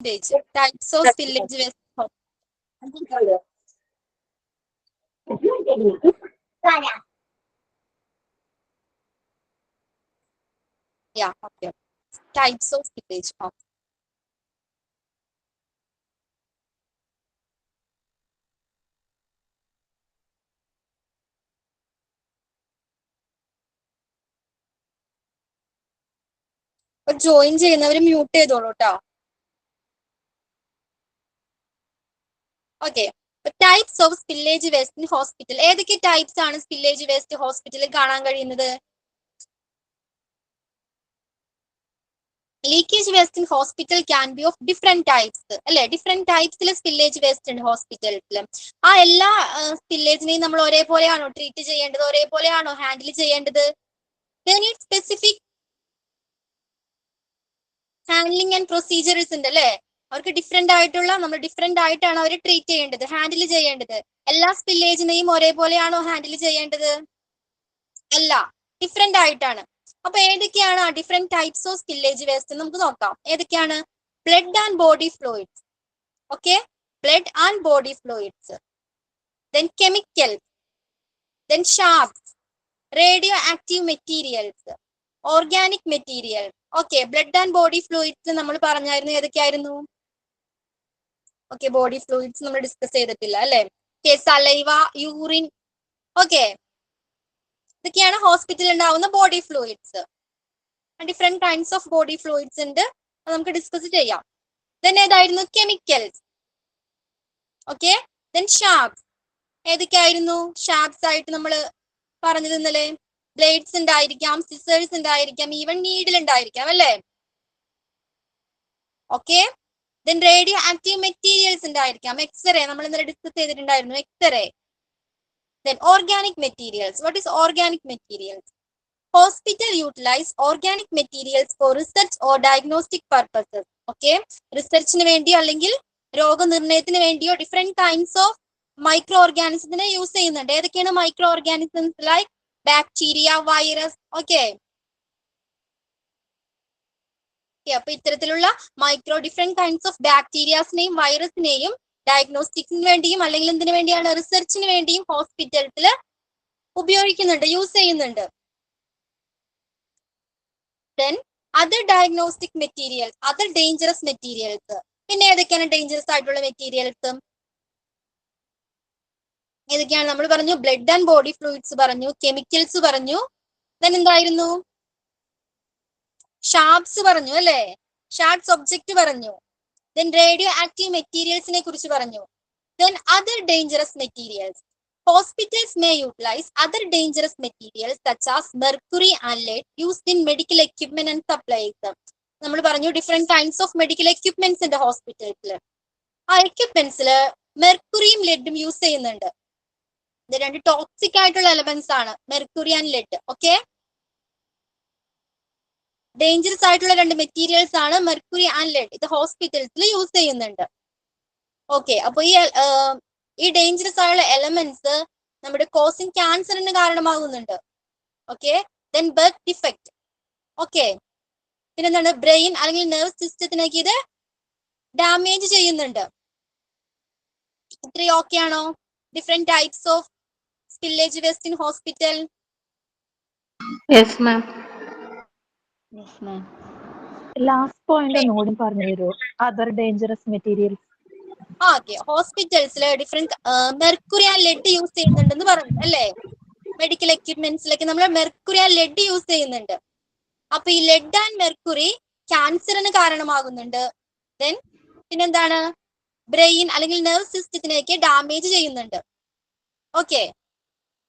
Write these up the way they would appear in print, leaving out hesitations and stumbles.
types of spillage waste. Yeah, okay. Types of spillage. Join ചെയ്യുന്നവർ mute ചെയ്തോളൂ കേട്ടോ. Okay, types of spillage waste in hospital. ഏതൊക്കെ types ആണ് spillage waste ഹോസ്പിറ്റലിൽ കാണാൻ കഴിയുന്നത്? Leakage waste in hospital can be of different types അല്ലെ. Different ടൈപ്സിലെ spillage waste ഉണ്ട് ഹോസ്പിറ്റലിൽ. ആ എല്ലാ സ്പില്ലേജിനെയും നമ്മൾ ഒരേപോലെയാണോ ട്രീറ്റ് ചെയ്യേണ്ടത്? ഒരേപോലെയാണോ ഹാൻഡിൽ ചെയ്യേണ്ടത്? സ്പെസിഫിക് ഹാൻഡ്ലിംഗ് ആൻഡ് പ്രൊസീജിയേഴ്സ് ഉണ്ട് അല്ലെ. അവർക്ക് ഡിഫറെന്റ് ആയിട്ടുള്ള, നമ്മൾ ഡിഫറെന്റ് ആയിട്ടാണ് അവർ ട്രീറ്റ് ചെയ്യേണ്ടത്, ഹാൻഡിൽ ചെയ്യേണ്ടത്. എല്ലാ സ്പില്ലേജിനെയും ഒരേപോലെയാണോ ഹാൻഡിൽ ചെയ്യേണ്ടത്? അല്ല, ഡിഫറെന്റ് ആയിട്ടാണ്. അപ്പൊ ഏതൊക്കെയാണ് ആ different types of spillage waste നമുക്ക് നോക്കാം. ഏതൊക്കെയാണ്? Blood and body fluids. Okay, blood and body fluids. Then chemicals, then sharps, radioactive materials, organic material. Okay, blood and body fluids നമ്മൾ പറഞ്ഞായിരുന്നു. ഏതൊക്കെയായിരുന്നു? ഓക്കെ, ബോഡി ഫ്ലൂയിഡ്സ് നമ്മൾ discuss ചെയ്തിട്ടില്ല അല്ലെ. Saliva, urine. Okay, ഇതൊക്കെയാണ് ഹോസ്പിറ്റലിൽ ഉണ്ടാവുന്ന body fluids. Different kinds of body fluids ഉണ്ട്, അത് നമുക്ക് ഡിസ്കസ് ചെയ്യാം. ദെൻ ഏതായിരുന്നു? Chemicals. Okay, then sharps. ഏതൊക്കെയായിരുന്നു sharps ആയിട്ട് നമ്മൾ പറഞ്ഞത് ഇന്നലെ? ബ്ലേഡ്സ് ഉണ്ടായിരിക്കാം, സിസേഴ്സ് ഉണ്ടായിരിക്കാം, ഈവൻ നീഡിൽ ഉണ്ടായിരിക്കാം അല്ലേ. Okay, then radio active materials ഉണ്ടായിരിക്കാം. എക്സ്റേ നമ്മൾ ഇന്നലെ ഡിസ്കസ് ചെയ്തിട്ടുണ്ടായിരുന്നു, x-ray. Then organic materials. What is organic materials? Hospital utilize organic materials for research or diagnostic purposes. Okay, റിസർച്ചിന് വേണ്ടിയോ അല്ലെങ്കിൽ രോഗനിർണയത്തിന് വേണ്ടിയോ ഡിഫറെന്റ് കൈൻഡ്സ് ഓഫ് മൈക്രോ ഓർഗാനിസത്തിനെ യൂസ് ചെയ്യുന്നുണ്ട്. ഏതൊക്കെയാണ് microorganisms? Like bacteria, virus. Okay, അപ്പൊ ഇത്തരത്തിലുള്ള മൈക്രോ ഡിഫറെന്റ് കൈൻഡ്സ് ഓഫ് ബാക്ടീരിയാസിനെയും വൈറസിനെയും ഡയഗ്നോസ്റ്റിക്സിന് വേണ്ടിയും അല്ലെങ്കിൽ എന്തിനു വേണ്ടിയാണ്? റിസർച്ചിന് വേണ്ടിയും ഹോസ്പിറ്റൽസിൽ ഉപയോഗിക്കുന്നുണ്ട്, യൂസ് ചെയ്യുന്നുണ്ട്. Then other diagnostic material, other dangerous materials. പിന്നെ ഏതൊക്കെയാണ് ഡേഞ്ചറസ് ആയിട്ടുള്ള മെറ്റീരിയൽസ്? ഏതൊക്കെയാണ്? നമ്മൾ പറഞ്ഞു ബ്ലഡ് ആൻഡ് ബോഡി ഫ്ലൂയിഡ്സ് പറഞ്ഞു, കെമിക്കൽസ് പറഞ്ഞു, ദെൻ എന്തായിരുന്നു? ഷാർപ്സ് പറഞ്ഞു അല്ലെ, ഷാർപ്സ് ഒബ്ജക്റ്റ് പറഞ്ഞു. ദെൻ റേഡിയോ ആക്റ്റീവ് മെറ്റീരിയൽസിനെ കുറിച്ച് പറഞ്ഞു. Then other dangerous materials. Hospitals may utilize other dangerous materials such as mercury and lead used in medical equipment and supplies. നമ്മൾ പറഞ്ഞു different kinds of medical equipments ഉണ്ട് ഹോസ്പിറ്റൽസിൽ. ആ എക്യുപ്മെന്റ്സിൽ മെർക്കുറിയും ലെഡും use ചെയ്യുന്നുണ്ട്. ഇത് രണ്ട് ടോക്സിക് ആയിട്ടുള്ള എലമെന്റ്സ് ആണ്, mercury and lead. Okay, dangerous ആയിട്ടുള്ള രണ്ട് മെറ്റീരിയൽസ് ആണ് മെർക്കുറി ആൻഡ് ലെഡ്. ഇത് ഹോസ്പിറ്റൽസിൽ യൂസ് ചെയ്യുന്നുണ്ട്. ഓക്കെ, അപ്പൊ ഈ ഡേഞ്ചറസ് ആയുള്ള എലമെന്റ്സ് നമ്മുടെ കോസിങ് ക്യാൻസറിന് കാരണമാകുന്നുണ്ട്. Okay, then birth defect. Okay, പിന്നെന്താണ്? ബ്രെയിൻ അല്ലെങ്കിൽ നെർവ് സിസ്റ്റത്തിനൊക്കെ ഇത് ഡാമേജ് ചെയ്യുന്നുണ്ട്. ഇത്രയും ഓക്കെ ആണോ? Different types of spillage waste in hospital. Yes ma'am. Last point ഒന്നുകൂടി പറഞ്ഞു തരുമോ? Other dangerous materials. ഓക്കെ, ഹോസ്പിറ്റൽസിൽ different mercury and lead use ചെയ്യുന്നുണ്ടെന്ന് പറഞ്ഞു അല്ലേ. മെഡിക്കൽ എക്യുപ്മെന്റ്സിലൊക്കെ നമ്മൾ മെർക്കുറി ആൻഡ് ലെഡ് യൂസ് ചെയ്യുന്നുണ്ട്. അപ്പൊ ഈ ലെഡ് ആൻഡ് മെർക്കുറി ക്യാൻസറിന് കാരണമാകുന്നുണ്ട്. ദെൻ പിന്നെന്താണ്? ബ്രെയിൻ അല്ലെങ്കിൽ നെർവ് സിസ്റ്റത്തിനെയൊക്കെ ഡാമേജ് ചെയ്യുന്നുണ്ട്. ഓക്കെ,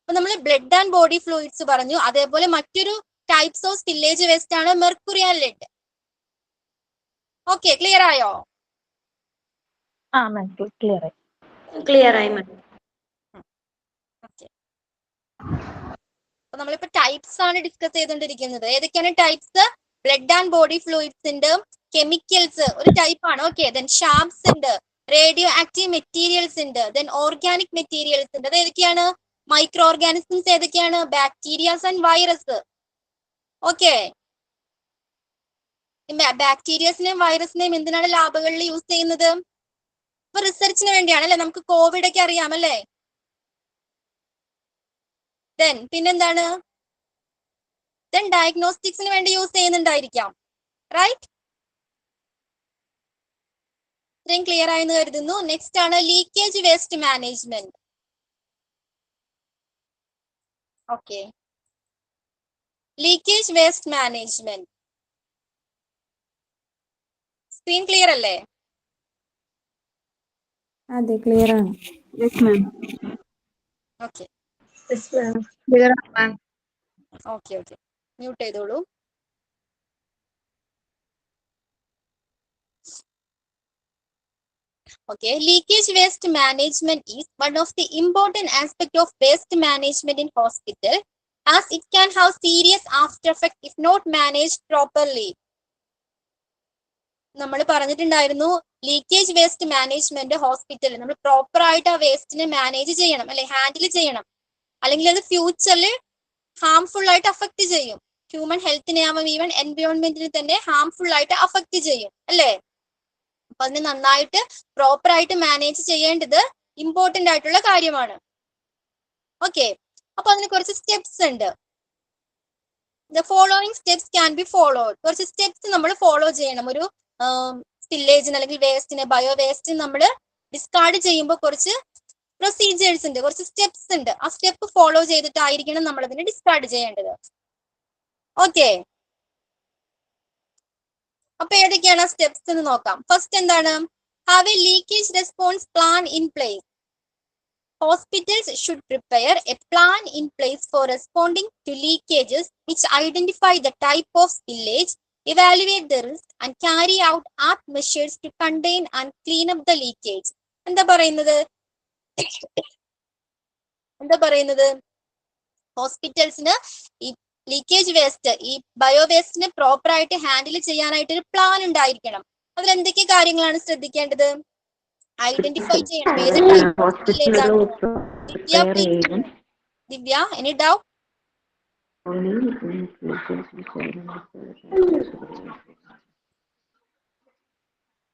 അപ്പൊ നമ്മൾ ബ്ലഡ് ആൻഡ് ബോഡി ഫ്ലൂയിഡ്സ് പറഞ്ഞു. അതേപോലെ മറ്റൊരു ടൈപ്സ് ഓഫ് സ്പില്ലേജ് വേസ്റ്റ് ആണ് mercury and lead. Okay, clear ആയോ? ആ മാം, ക്ലിയർ ആയി. ക്ലിയർ ആയി മാം. അപ്പൊ നമ്മളിപ്പോ ടൈപ്സ് ആണ് ഡിസ്കസ് ചെയ്തുകൊണ്ടിരിക്കുന്നത്. ഏതൊക്കെയാണ് types? Blood and body fluids ഉണ്ട്, കെമിക്കൽസ് ഒരു ടൈപ്പ് ആണ്. ഓക്കെ, ദെൻ ഷാർപ്സ് ഉണ്ട്, റേഡിയോ ആക്റ്റീവ് മെറ്റീരിയൽസ് ഉണ്ട്, ദെൻ ഓർഗാനിക് മെറ്റീരിയൽസ് ഉണ്ട്. അത് ഏതൊക്കെയാണ്? മൈക്രോ ഓർഗാനിസംസ് ഏതൊക്കെയാണ്? Bacterias and virus. ഓക്കെ, ബാക്ടീരിയസിനെയും വൈറസിനെയും എന്തിനാണ് ലാബുകളിൽ യൂസ് ചെയ്യുന്നത്? ഇപ്പൊ റിസർച്ചിന് വേണ്ടിയാണ് അല്ലെ? നമുക്ക് കോവിഡ് ഒക്കെ അറിയാമല്ലേ? പിന്നെന്താണ്? ഡയഗ്നോസ്റ്റിക്സിന് വേണ്ടി യൂസ് ചെയ്യുന്നുണ്ടായിരിക്കാം, റൈറ്റ്? ഇത്രയും ക്ലിയർ ആയെന്ന് കരുതുന്നു. നെക്സ്റ്റ് ആണ് leakage waste management. Okay, leakage waste management screen clear അല്ലേ? അതെ, ക്ലിയർ ആണ്. ഓക്കെ ക്ലിയർ ആണ്. ഓക്കെ ഓക്കെ, മ്യൂട്ട് ചെയ്തോളൂ. Okay, leakage waste management is one of the important aspect of waste management in hospital, as it can have serious after effect if not managed properly. നമ്മൾ പറഞ്ഞിട്ടുണ്ടായിരുന്നു leakage waste management ഹോസ്പിറ്റലിൽ നമ്മൾ proper ആയിട്ട് ആ വേസ്റ്റിനെ manage ചെയ്യണം അല്ലെ, handle ചെയ്യണം, അല്ലെങ്കിൽ അത് ഫ്യൂച്ചറിൽ ഹാംഫുൾ ആയിട്ട് അഫക്ട് ചെയ്യും. ഹ്യൂമൻ ഹെൽത്തിനെ ആവാം, ഈവൻ എൻവയോൺമെന്റിനെ തന്നെ ഹാംഫുൾ ആയിട്ട് അഫക്ട് ചെയ്യും അല്ലേ? അപ്പൊ അതിന് നന്നായിട്ട് പ്രോപ്പർ ആയിട്ട് മാനേജ് ചെയ്യേണ്ടത് ഇമ്പോർട്ടന്റ് ആയിട്ടുള്ള കാര്യമാണ്. ഓക്കെ, അപ്പൊ അതിന് കുറച്ച് സ്റ്റെപ്സ് ഉണ്ട്. The following steps can be followed. കുറച്ച് സ്റ്റെപ്സ് നമ്മൾ ഫോളോ ചെയ്യണം. ഒരു സ്പില്ലേജിന് അല്ലെങ്കിൽ വേസ്റ്റിന്, ബയോ വേസ്റ്റിന് നമ്മൾ ഡിസ്കാർഡ് ചെയ്യുമ്പോൾ കുറച്ച് പ്രൊസീജിയേഴ്സ് ഉണ്ട്, കുറച്ച് സ്റ്റെപ്സ് ഉണ്ട്. ആ സ്റ്റെപ്പ് ഫോളോ ചെയ്തിട്ടായിരിക്കണം നമ്മൾ അതിനെ ഡിസ്കാർഡ് ചെയ്യേണ്ടത്. ഓക്കെ, അപ്പൊ ഏതൊക്കെയാണ് സ്റ്റെപ്സ് എന്ന് നോക്കാം. ഫസ്റ്റ് എന്താണ്? Have a leakage response plan in place. Hospitals should prepare a plan in place for responding to leakages, which identify the type of spillage, evaluate the risk, and carry out apt measures to contain and clean up the leakage. എന്താ പറയുന്നത്? ഹോസ്പിറ്റൽസിന് ഈ leakage waste, ഈ bio വേസ്റ്റിനെ proper ആയിട്ട് handle ചെയ്യാനായിട്ട് ഒരു plan ഉണ്ടായിരിക്കണം. അതിൽ എന്തൊക്കെ കാര്യങ്ങളാണ് ശ്രദ്ധിക്കേണ്ടത്? ഐഡന്റിഫൈ ചെയ്യണം ഏത് ടൈപ്പ് ഓഫ് സ്പില്ലേജ് ആണ്. ദിവ്യ, എനി ഡൗട്ട്?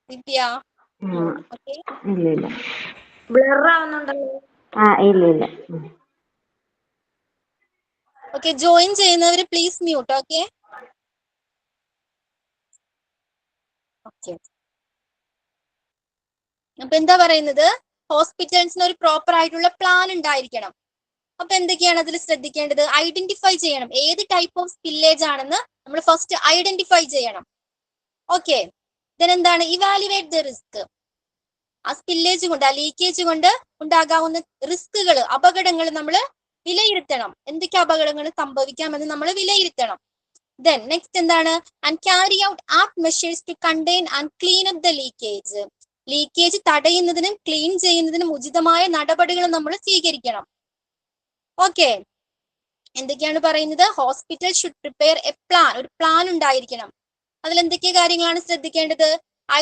ദിവ്യ, ഓക്കെ, ഓക്കെ, ജോയിൻ ചെയ്യുന്നവര് പ്ലീസ് മ്യൂട്ട്. ഓക്കെ ഓക്കെ, അപ്പൊ എന്താ പറയുന്നത്? ഹോസ്പിറ്റൽസിന് ഒരു പ്രോപ്പർ ആയിട്ടുള്ള പ്ലാൻ ഉണ്ടായിരിക്കണം. അപ്പൊ എന്തൊക്കെയാണ് അതിൽ ശ്രദ്ധിക്കേണ്ടത്? ഐഡന്റിഫൈ ചെയ്യണം ഏത് ടൈപ്പ് ഓഫ് സ്പില്ലേജ് ആണെന്ന് നമ്മൾ ഫസ്റ്റ് ഐഡന്റിഫൈ ചെയ്യണം. ഓക്കെ, എന്താണ്? Evaluate the risk. ആ സ്പില്ലേജ് കൊണ്ട്, ആ ലീക്കേജ് കൊണ്ട് ഉണ്ടാകാവുന്ന റിസ്കുകൾ, അപകടങ്ങൾ നമ്മൾ വിലയിരുത്തണം. എന്തൊക്കെ അപകടങ്ങൾ സംഭവിക്കാമെന്ന് നമ്മൾ വിലയിരുത്തണം. നെക്സ്റ്റ് എന്താണ്? And carry out apt measures to contain and clean up the leakage. Leakage തടയുന്നതിനും ക്ലീൻ ചെയ്യുന്നതിനും ഉചിതമായ നടപടികൾ നമ്മൾ സ്വീകരിക്കണം. ഓക്കെ, എന്തൊക്കെയാണ് പറയുന്നത്? Hospital should prepare a plan. ഒരു പ്ലാൻ ഉണ്ടായിരിക്കണം. അതിൽ എന്തൊക്കെ കാര്യങ്ങളാണ് ശ്രദ്ധിക്കേണ്ടത്?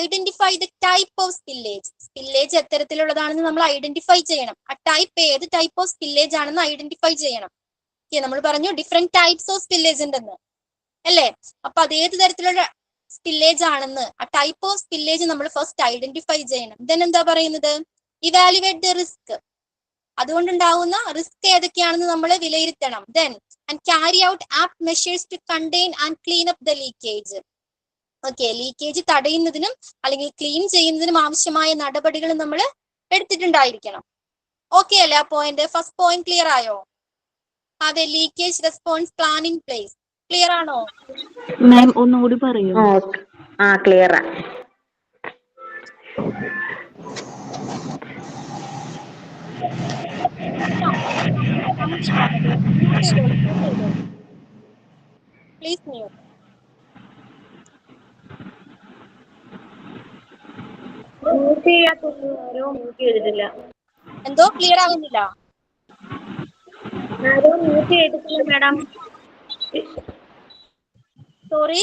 Identify the type of spillage. Spillage എത്തരത്തിലുള്ളതാണെന്ന് നമ്മൾ ഐഡന്റിഫൈ ചെയ്യണം. ആ ടൈപ്പ് ഏത് ടൈപ്പ് ഓഫ് സ്പില്ലേജ് ആണെന്ന് ഐഡന്റിഫൈ ചെയ്യണം. നമ്മൾ പറഞ്ഞു ഡിഫറെന്റ് ടൈപ്സ് ഓഫ് സ്പില്ലേജ് ഉണ്ടെന്ന് അല്ലേ? അപ്പൊ അതേത് തരത്തിലുള്ള സ്പില്ലേജ് ആണെന്ന്, ആ ടൈപ്പ് ഓഫ് സ്പില്ലേജ് നമ്മൾ ഫസ്റ്റ് ഐഡന്റിഫൈ ചെയ്യണം. എന്താ പറയുന്നത്? Evaluate the risk. അതുകൊണ്ടുണ്ടാവുന്ന റിസ്ക് ഏതൊക്കെയാണെന്ന് നമ്മൾ വിലയിരുത്തണം. And carry out apt measures to contain and clean up the leakage. Okay, leakage തടയുന്നതിനും അല്ലെങ്കിൽ ക്ലീൻ ചെയ്യുന്നതിനും ആവശ്യമായ നടപടികൾ നമ്മൾ എടുത്തിട്ടുണ്ടായിരിക്കണം. ഓക്കെ അല്ലേ? ആ പോയിന്റ്, ഫസ്റ്റ് പോയിന്റ് ക്ലിയർ ആയോ? Have a leakage response plan in place. Clear ആണോ മാം? ഒന്നുകൂടി പറയൂ. ക്ലിയർ. Please mute. എന്തോ ക്ലിയർ ആകുന്നില്ല? Madam, sorry,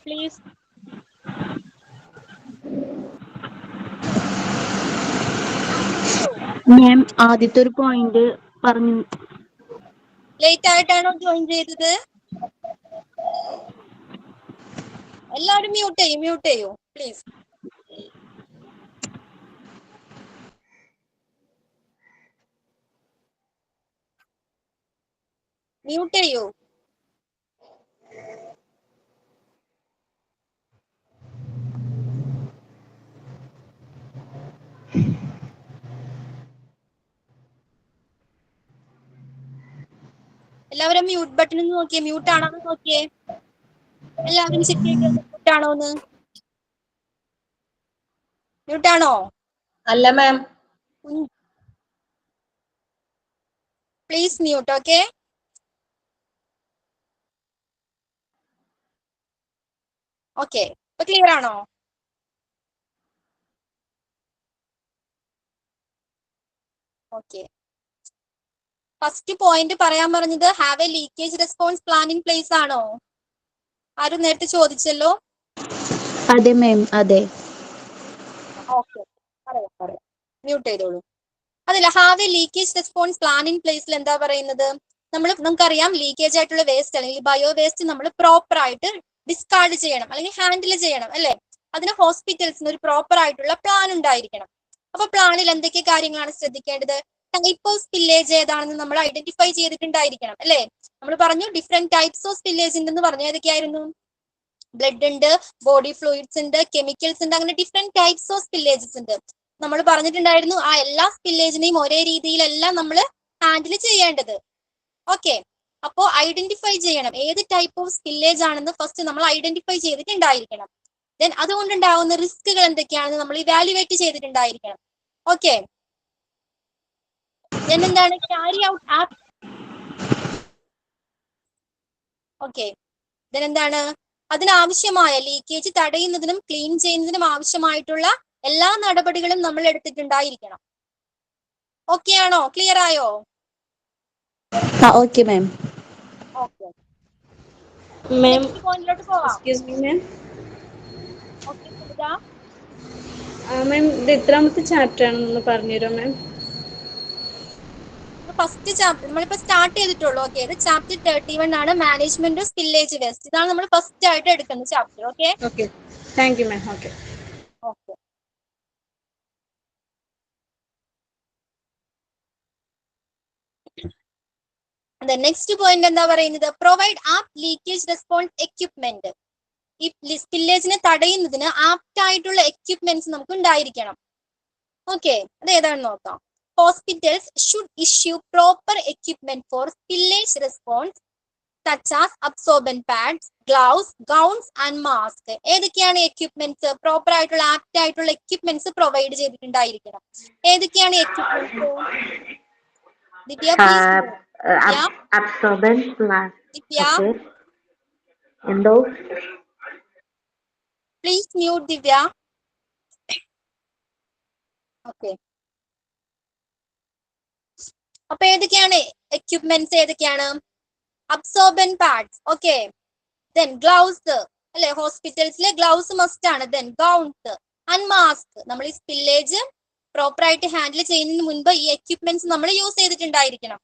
please. മാം, ആദ്യത്തെ ഒരു പോയിന്റ് പറഞ്ഞു. ലേറ്റ് ആയിട്ടാണോ ജോയിൻ ചെയ്തത്? എല്ലാവരും മ്യൂട്ട് ചെയ്യൂ പ്ലീസ്. മ്യൂട്ട് ചെയ്യൂ. എല്ലാവരും മ്യൂട്ട് ബട്ടൺ നോക്കിയേ, മ്യൂട്ട് ആണോന്ന് നോക്കിയേ. എല്ലാവരും ചെക്ക് ചെയ്ത് മ്യൂട്ട് ആണോന്ന്. മ്യൂട്ട് ആണോ? അല്ല ma'am. Please mute. Okay, okay, ഇപ്പൊ ക്ലിയർ ആണോ? ഓക്കെ, ഫസ്റ്റ് പോയിന്റ് പറയാൻ പറഞ്ഞത് have a leakage response plan in place ആണോ? ആരും നേരത്തെ ചോദിച്ചല്ലോ. അതെ മാം, അതെ. ഓക്കെ, പറയാം. മ്യൂട്ട് ചെയ്തോളൂ. അതല്ല, have a leakage response plan in പ്ലേസിൽ എന്താ പറയുന്നത്? നമുക്കറിയാം ലീക്കേജ് ആയിട്ടുള്ള വേസ്റ്റ് അല്ലെങ്കിൽ ബയോ വേസ്റ്റ് നമ്മൾ പ്രോപ്പർ ആയിട്ട് ഡിസ്കാർഡ് ചെയ്യണം അല്ലെങ്കിൽ ഹാൻഡിൽ ചെയ്യണം അല്ലെ. അതിന് ഹോസ്പിറ്റൽസിന് ഒരു പ്രോപ്പർ ആയിട്ടുള്ള പ്ലാൻ ഉണ്ടായിരിക്കണം. അപ്പൊ പ്ലാനിൽ എന്തൊക്കെ കാര്യങ്ങളാണ് ശ്രദ്ധിക്കേണ്ടത്? ടൈപ്പ് ഓഫ് സ്പില്ലേജ് ഏതാണെന്ന് നമ്മൾ ഐഡന്റിഫൈ ചെയ്തിട്ടുണ്ടായിരിക്കണം അല്ലെ. നമ്മൾ പറഞ്ഞു ഡിഫറെന്റ് ടൈപ്സ് ഓഫ് സ്പില്ലേജ് ഉണ്ടെന്ന് പറഞ്ഞു. ഏതൊക്കെയായിരുന്നു? ബ്ലഡ് ഉണ്ട്, ബോഡി ഫ്ലൂയിഡ്സ് ഉണ്ട്, കെമിക്കൽസ് ഉണ്ട്, അങ്ങനെ ഡിഫറെന്റ് ടൈപ്സ് ഓഫ് സ്പില്ലേജസ് ഉണ്ട്. നമ്മൾ പറഞ്ഞിട്ടുണ്ടായിരുന്നു ആ എല്ലാ സ്പില്ലേജിനെയും ഒരേ രീതിയിലല്ല നമ്മൾ ഹാൻഡിൽ ചെയ്യേണ്ടത്. ഓക്കെ, അപ്പോ ഐഡന്റിഫൈ ചെയ്യണം ഏത് ടൈപ്പ് ഓഫ് സ്പില്ലേജ് ആണെന്ന് ഫസ്റ്റ് നമ്മൾ ഐഡന്റിഫൈ ചെയ്തിട്ടുണ്ടായിരിക്കണം. ദെൻ അതുകൊണ്ടുണ്ടാവുന്ന റിസ്കുകൾ എന്തൊക്കെയാണെന്ന് നമ്മൾ ഇവാലുവേറ്റ് ചെയ്തിട്ടുണ്ടായിരിക്കണം. ഓക്കെ, ദെൻ എന്താണ് carry out app. Okay, then എന്താണ് അതിനാവശ്യമായ ലീക്കേജ് തടയുന്നതിനും ക്ലീൻ ചെയ്യുന്നതിനും ആവശ്യമായിട്ടുള്ള എല്ലാ നടപടികളും നമ്മൾ എടുത്തിട്ടുണ്ടായിരിക്കണം. ഓക്കെ ആണോ? ക്ലിയർ ആയോ? Okay ma'am. ഓക്കെ, മാം, നെക്സ്റ്റ് പോയിന്റിലോട്ട് പോവാം. Excuse me ma'am. ഓക്കെ, മാം, ഇത് എത്രാമത്തെ ചാപ്റ്റർ ആണെന്ന് പറഞ്ഞുതരോ മാം? ഫസ്റ്റ് ചാപ്റ്റർ നമ്മളിപ്പോ സ്റ്റാർട്ട് ചെയ്തിട്ടുള്ളൂ. ഓക്കെ, ഇത് ചാപ്റ്റർ 31 ആണ്, മാനേജ്മെന്റ് ഓഫ് സ്പില്ലേജ് വേസ്റ്റ്. ഇതാണ് നമ്മൾ ഫസ്റ്റ് ആയിട്ട് എടുക്കുന്ന chapter. Okay, okay, thank you ma'am. Okay. Okay, next point എന്താ പറയുന്നത്? Provide app leakage response equipment. ഈ സ്പില്ലേജിനെ തടയുന്നതിന് ആപ്റ്റ് ആയിട്ടുള്ള എക്യുപ്മെന്റ്സ് നമുക്ക് ഉണ്ടായിരിക്കണം. ഓക്കെ, അത് ഏതാണെന്ന് നോക്കാം. Hospitals should issue proper equipment for spillage response such as absorbent pads, gloves, gowns and mask. ഏതൊക്കെയാണ് എക്യുപ്മെന്റ്സ്? പ്രോപ്പർ ആയിട്ടുള്ള ആപ്റ്റ് ആയിട്ടുള്ള എക്യുപ്മെന്റ്സ് പ്രൊവൈഡ് ചെയ്തിട്ടുണ്ടായിരിക്കണം. ഏതൊക്കെയാണ് equipments? Divya please. Absorbents pads. Divya എന്തോ? Please mute Divya. ഓക്കെ, അപ്പൊ ഏതൊക്കെയാണ് എക്യുപ്മെന്റ്സ്? ഏതൊക്കെയാണ്? Absorbent pads. Okay, then gloves അല്ലെ, ഹോസ്പിറ്റൽസിലെ ഗ്ലൗസ് മസ്റ്റ് ആണ്. Then gowns and mask. നമ്മൾ ഈ സ്പില്ലേജ് പ്രോപ്പർ ആയിട്ട് ഹാൻഡിൽ ചെയ്യുന്നതിന് മുൻപ് ഈ എക്യുപ്മെന്റ്സ് നമ്മൾ യൂസ് ചെയ്തിട്ടുണ്ടായിരിക്കണം.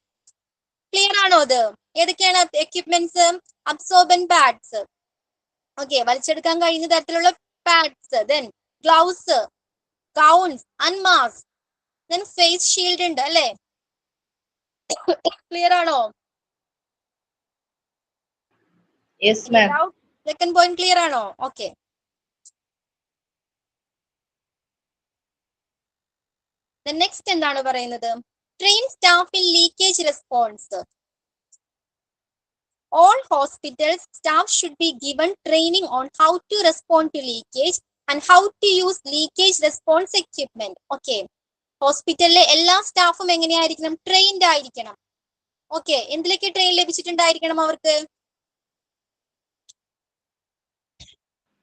ക്ലിയർ ആണോ? അത് ഏതൊക്കെയാണ് എക്യുപ്മെന്റ്സ്? അബ്സോർബന്റ് പാഡ്സ്, ഓക്കെ, വലിച്ചെടുക്കാൻ കഴിയുന്ന തരത്തിലുള്ള pads. Then gloves, gowns and mask. Then face shield ഉണ്ട് അല്ലെ. ക്ലിയർ ആണോ? Yes ma'am. Second point clear ആണോ? ഓക്കെ, നെക്സ്റ്റ് എന്താണ് പറയുന്നത്? Train staff in leakage response. All hospitals staff should be given training on how to respond to leakage and how to use leakage response equipment. Okay, ഹോസ്പിറ്റലിലെ എല്ലാ സ്റ്റാഫും എങ്ങനെയായിരിക്കണം? Trained ആയിരിക്കണം. Okay, എന്തിലൊക്കെ train ലഭിച്ചിട്ടുണ്ടായിരിക്കണം അവർക്ക്?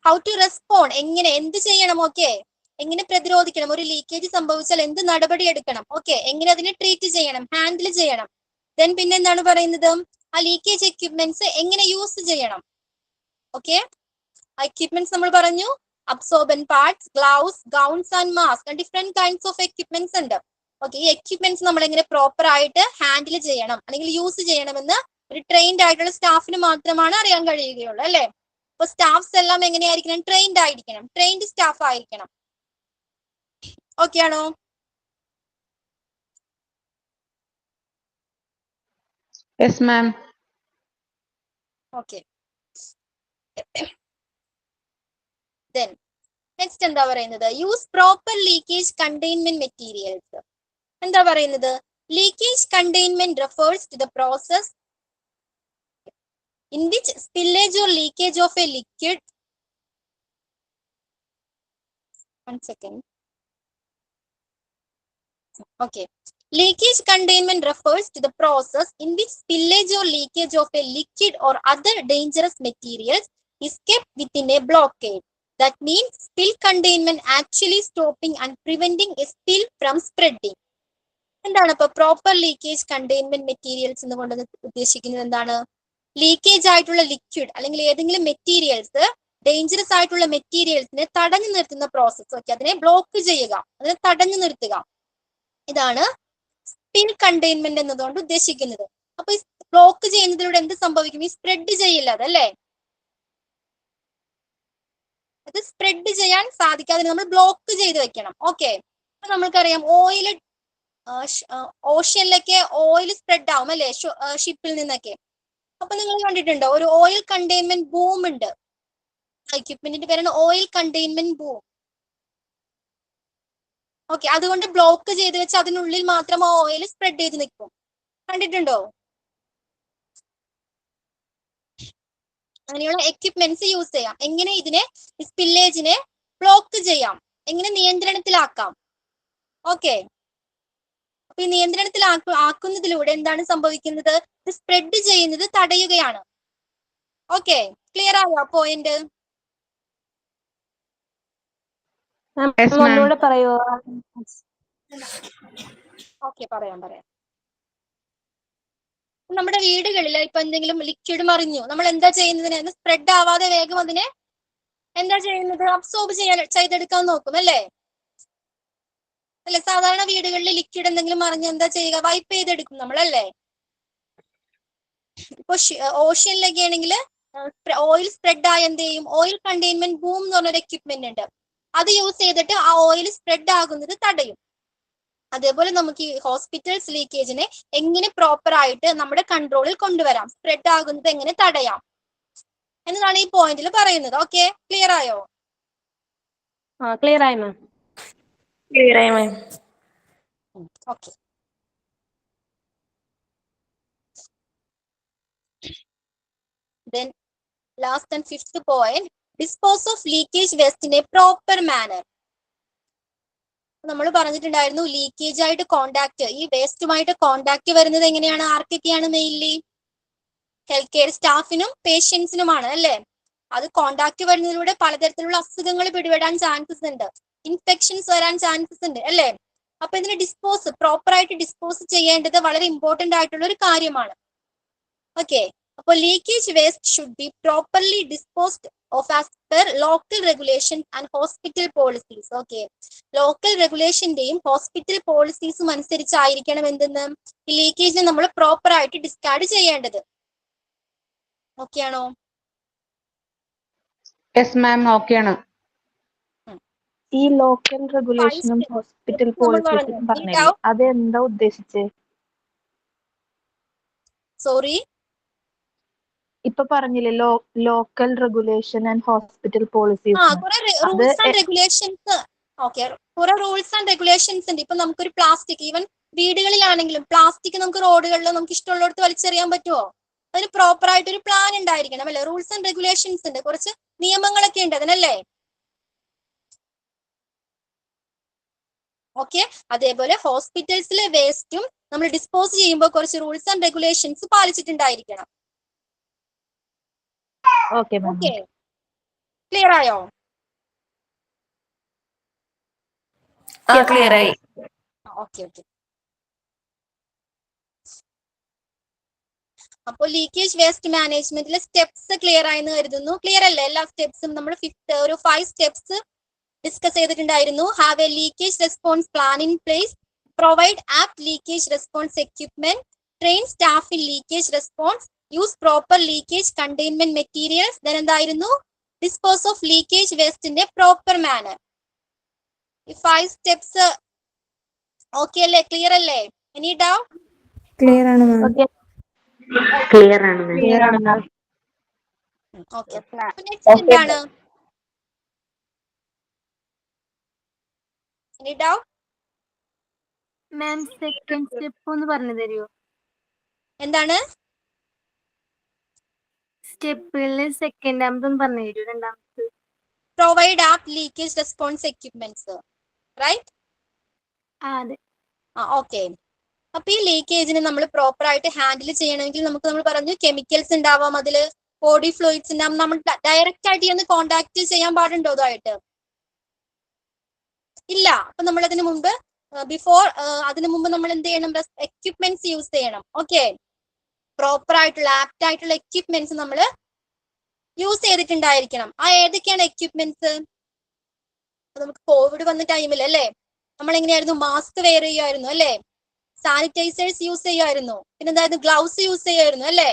How to respond, എങ്ങനെ, എന്ത് ചെയ്യണം? Okay, എങ്ങനെ പ്രതിരോധിക്കണം? ഒരു ലീക്കേജ് സംഭവിച്ചാൽ എന്ത് നടപടി എടുക്കണം? ഓക്കെ, എങ്ങനെ അതിനെ ട്രീറ്റ് ചെയ്യണം, ഹാൻഡിൽ ചെയ്യണം? ദെൻ പിന്നെ എന്താണ് പറയുന്നത്? ആ ലീക്കേജ് എക്യുപ്മെന്റ്സ് എങ്ങനെ യൂസ് ചെയ്യണം? ഓക്കെ, എക്യുപ്മെന്റ്സ് നമ്മൾ പറഞ്ഞു absorbent parts, gloves, gowns and mask. Different kinds of equipments ഉണ്ട്. ഓക്കെ, ഈ എക്യുപ്മെന്റ്സ് നമ്മൾ എങ്ങനെ പ്രോപ്പർ ആയിട്ട് ഹാൻഡിൽ ചെയ്യണം അല്ലെങ്കിൽ യൂസ് ചെയ്യണമെന്ന് ഒരു ട്രെയിൻഡ് ആയിട്ടുള്ള സ്റ്റാഫിന് മാത്രമാണ് അറിയാൻ കഴിയുകയുള്ളൂ അല്ലെ. അപ്പൊ സ്റ്റാഫ്സ് എല്ലാം എങ്ങനെയായിരിക്കണം? ട്രെയിൻഡ് ആയിരിക്കണം, ട്രെയിൻഡ് സ്റ്റാഫ് ആയിരിക്കണം. ഓക്കെ ആണോ? Yes ma'am. Okay, then next എന്താ പറയുന്നത്? Use proper leakage containment materials. എന്താ പറയുന്നത്? Leakage containment refers to the process in which spillage or leakage of a liquid, one second, okay, leakage containment refers to the process in which spillage or leakage of a liquid or other dangerous materials is kept within a blockade. That means spill containment actually stopping and preventing a spill from spreading. എന്താണ് ഇപ്പൊ proper leakage containment materials എന്നുകൊണ്ട് ഉദ്ദേശിക്കുന്നത്? എന്താണ്? Leakage ആയിട്ടുള്ള liquid അല്ലെങ്കിൽ ഏതെങ്കിലും materials, dangerous ആയിട്ടുള്ള മെറ്റീരിയൽസിനെ തടഞ്ഞു നിർത്തുന്ന പ്രോസസ്. ഓക്കെ, അതിനെ ബ്ലോക്ക് ചെയ്യുക, അതിനെ തടഞ്ഞു നിർത്തുക. ഇതാണ് സ്പിൽ കണ്ടെയ്ൻമെന്റ് എന്നതുകൊണ്ട് ഉദ്ദേശിക്കുന്നത്. അപ്പൊ ഈ ബ്ലോക്ക് ചെയ്യുന്നതിലൂടെ എന്ത് സംഭവിക്കും? ഈ സ്പ്രെഡ് ചെയ്യില്ല അതല്ലേ. അത് സ്പ്രെഡ് ചെയ്യാൻ സാധിക്കാതെ നമ്മൾ ബ്ലോക്ക് ചെയ്ത് വെക്കണം. ഓക്കെ, അപ്പൊ നമ്മൾക്കറിയാം ഓയിൽ, ഓഷ്യനിലൊക്കെ ഓയിൽ സ്പ്രെഡ് ആവും അല്ലെ, ഷിപ്പിൽ നിന്നൊക്കെ. അപ്പൊ നിങ്ങൾ കണ്ടിട്ടുണ്ടോ ഒരു ഓയിൽ കണ്ടെയ്ൻമെന്റ് ബൂം ഉണ്ട്? എക്യുപ്മെന്റിന്റെ പേരാണ് ഓയിൽ കണ്ടെയ്ൻമെന്റ് ബൂം. ഓക്കെ, അതുകൊണ്ട് ബ്ലോക്ക് ചെയ്ത് വെച്ച് അതിനുള്ളിൽ മാത്രം ആ ഓയിൽ സ്പ്രെഡ് ചെയ്ത് നിൽക്കും. കണ്ടിട്ടുണ്ടോ? അങ്ങനെയുള്ള എക്യുപ്മെന്റ്സ് യൂസ് ചെയ്യാം. എങ്ങനെ ഇതിനെ, സ്പില്ലേജിനെ ബ്ലോക്ക് ചെയ്യാം, എങ്ങനെ നിയന്ത്രണത്തിലാക്കാം. ഓക്കെ, അപ്പൊ ഈ നിയന്ത്രണത്തിലാക്കുന്നതിലൂടെ എന്താണ് സംഭവിക്കുന്നത്? ഇത് സ്പ്രെഡ് ചെയ്യുന്നത് തടയുകയാണ്. ഓക്കെ, ക്ലിയർ ആയോ പോയിന്റ്? ഒന്നുകൂടെ പറയോ? ഓക്കെ, പറയാം. നമ്മുടെ വീടുകളിൽ ഇപ്പൊ എന്തെങ്കിലും ലിക്വിഡ് മറിഞ്ഞു, നമ്മൾ എന്താ ചെയ്യുന്നതിന്? സ്പ്രെഡ് ആവാതെ വേഗം അതിനെ എന്താ ചെയ്യുന്നത്? അബ്സോർബ് ചെയ്തെടുക്കാൻ നോക്കും അല്ലേ. സാധാരണ വീടുകളിൽ ലിക്വിഡ് എന്തെങ്കിലും മറിഞ്ഞ് എന്താ ചെയ്യുക? വൈപ്പ് ചെയ്തെടുക്കും നമ്മളല്ലേ. ഇപ്പൊ ഓഷ്യനിലൊക്കെ ആണെങ്കിൽ ഓയിൽ സ്പ്രെഡ് ആയ എന്ത് ചെയ്യും? ഓയിൽ കണ്ടെയ്ൻമെന്റ് ബൂം എന്ന് പറഞ്ഞൊരു എക്യുപ്മെന്റ് ഉണ്ട്. അത് യൂസ് ചെയ്തിട്ട് ആ ഓയിൽ സ്പ്രെഡ് ആകുന്നത് തടയും. അതേപോലെ നമുക്ക് ഈ ഹോസ്പിറ്റൽസ് ലീക്കേജിനെ എങ്ങനെ പ്രോപ്പർ ആയിട്ട് നമ്മുടെ കൺട്രോളിൽ കൊണ്ടുവരാം, സ്പ്രെഡ് ആകുന്നത് എങ്ങനെ തടയാം എന്നതാണ് ഈ പോയിന്റിൽ പറയുന്നത്. ഓക്കെ, ക്ലിയർ ആയോ? ക്ലിയർ ആയി ma'am. Okay, then last and fifth point, dispose of leakage waste in a proper manner. നമ്മൾ പറഞ്ഞിട്ടുണ്ടായിരുന്നു ലീക്കേജ് ആയിട്ട് കോണ്ടാക്ട്, ഈ വേസ്റ്റുമായിട്ട് കോണ്ടാക്ട് വരുന്നത് എങ്ങനെയാണ്? ആർക്കൊക്കെയാണ്? മെയിൻലി ഹെൽത്ത് കെയർ സ്റ്റാഫിനും പേഷ്യൻസിനുമാണ് അല്ലെ. അത് കോണ്ടാക്ട് വരുന്നതിലൂടെ പലതരത്തിലുള്ള അസുഖങ്ങൾ പിടിപെടാൻ ചാൻസസ് ഉണ്ട്, ഇൻഫെക്ഷൻസ് വരാൻ ചാൻസസ് ഉണ്ട് അല്ലെ. അപ്പൊ ഇതിന് ഡിസ്പോസ്, പ്രോപ്പർ ആയിട്ട് ഡിസ്പോസ് ചെയ്യേണ്ടത് വളരെ ഇമ്പോർട്ടന്റ് ആയിട്ടുള്ള ഒരു കാര്യമാണ്. ഓക്കെ, അപ്പോൾ leakage waste should be properly disposed of as per local regulation and hospital policies. Okay, local റെഗുലേഷന്റെയും ഹോസ്പിറ്റൽ പോളിസീസും അനുസരിച്ചായിരിക്കണം എന്തെന്ന് ഈ ലീക്കേജിനെ നമ്മൾ പ്രോപ്പർ ആയിട്ട് ഡിസ്കാർഡ് ചെയ്യേണ്ടത്. ഓക്കെ ആണോ? യെസ് മാം, ഓക്കെ ആണ്. ഈ ലോക്കൽ റെഗുലേഷനും ഹോസ്പിറ്റൽ പോളിസീസും പറഞ്ഞില്ലേ, അതെന്താ ഉദ്ദേശിച്ചത്? സോറി, ഇപ്പൊ പറഞ്ഞില്ലേ local regulation and hospital policies. Rules and regulations. Okay, കുറെ റൂൾസ് ആൻഡ് റെഗുലേഷൻസ് ഉണ്ട്. ഇപ്പൊ നമുക്കൊരു പ്ലാസ്റ്റിക്, ഈവൻ വീടുകളിലാണെങ്കിലും പ്ലാസ്റ്റിക് നമുക്ക് റോഡുകളിൽ നമുക്ക് ഇഷ്ടമുള്ളിടത്ത് വലിച്ചെറിയാൻ പറ്റുമോ? അതിന് പ്രോപ്പർ ആയിട്ട് ഒരു പ്ലാൻ ഉണ്ടായിരിക്കണം അല്ലെ. റൂൾസ് ആൻഡ് റെഗുലേഷൻസ് ഉണ്ട്, കുറച്ച് നിയമങ്ങളൊക്കെ ഉണ്ട് അതിനല്ലേ. ഓക്കെ, അതേപോലെ ഹോസ്പിറ്റൽസിലെ വേസ്റ്റും നമ്മൾ ഡിസ്പോസ് ചെയ്യുമ്പോൾ കുറച്ച് റൂൾസ് ആൻഡ് റെഗുലേഷൻസ് പാലിച്ചിട്ടുണ്ടായിരിക്കണം. ഓക്കെ, ക്ലിയർ ആയോ? ക്ലിയർ ആയി. ഓക്കെ. അപ്പോൾ ലീക്കേജ് വേസ്റ്റ് മാനേജ്മെന്റിലെ സ്റ്റെപ്സ് ക്ലിയർ ആയെന്ന് കരുതുന്നു. ക്ലിയർ അല്ലേ? എല്ലാ സ്റ്റെപ്സും നമ്മൾ ഒരു 5 സ്റ്റെപ്സ് ഡിസ്കസ് ചെയ്തിട്ടുണ്ടായിരുന്നു. Have a leakage response plan in place, Provide apt leakage response equipment, train staff in leakage response, use proper leakage containment materials, then എന്തായിരുന്നു dispose of leakage waste in a proper manner. ഈ 5 steps okay അല്ലേ, clear അല്ലേ? Any doubt? Clear ആണ് മാം. Clear ആണ് ma'am. Clear ആണ് മാം. Okay. Next എന്താണ്? Any doubt? മാം second step ഒന്ന് പറഞ്ഞു തരുമോ? എന്താണ്? സ്റ്റെപ്പുകളിൽ സെക്കൻഡാമതൊന്ന് പറഞ്ഞു തരുമോ? രണ്ടാമത് Provide apt leakage response equipments, right? അതെ. ഓക്കെ. അപ്പൊ ഈ ലീക്കേജിനെ നമ്മൾ പ്രോപ്പർ ആയിട്ട് ഹാൻഡിൽ ചെയ്യണമെങ്കിൽ നമ്മൾ പറഞ്ഞു കെമിക്കൽസ് ഉണ്ടാവാം, അതില് ബോഡി ഫ്ലൂയിഡ്സ് ഉണ്ടാവും. നമ്മൾ ഡയറക്റ്റ് ആയിട്ട് ഒന്ന് കോണ്ടാക്ട് ചെയ്യാൻ പാടുണ്ടോ ഇതായിട്ട്? ഇല്ല. അപ്പൊ നമ്മൾ അതിന് മുമ്പ് നമ്മൾ എന്ത് ചെയ്യണം? എക്യുപ്മെന്റ്സ് യൂസ് ചെയ്യണം. ഓക്കെ, പ്രോപ്പർ ആയിട്ടുള്ള ആപ്റ്റ് ആയിട്ടുള്ള എക്യുപ്മെന്റ്സ് നമ്മൾ യൂസ് ചെയ്തിട്ടുണ്ടായിരിക്കണം. ഏതൊക്കെയാണ് എക്യുപ്മെന്റ്സ്? നമുക്ക് കോവിഡ് വന്ന ടൈമിൽ അല്ലേ, നമ്മൾ എങ്ങനെയായിരുന്നു? മാസ്ക് വെയർ ചെയ്യുമായിരുന്നു അല്ലേ, സാനിറ്റൈസേഴ്സ് യൂസ് ചെയ്യുമായിരുന്നു, പിന്നെന്തായിരുന്നു? ഗ്ലൗസ് യൂസ് ചെയ്യുമായിരുന്നു അല്ലേ.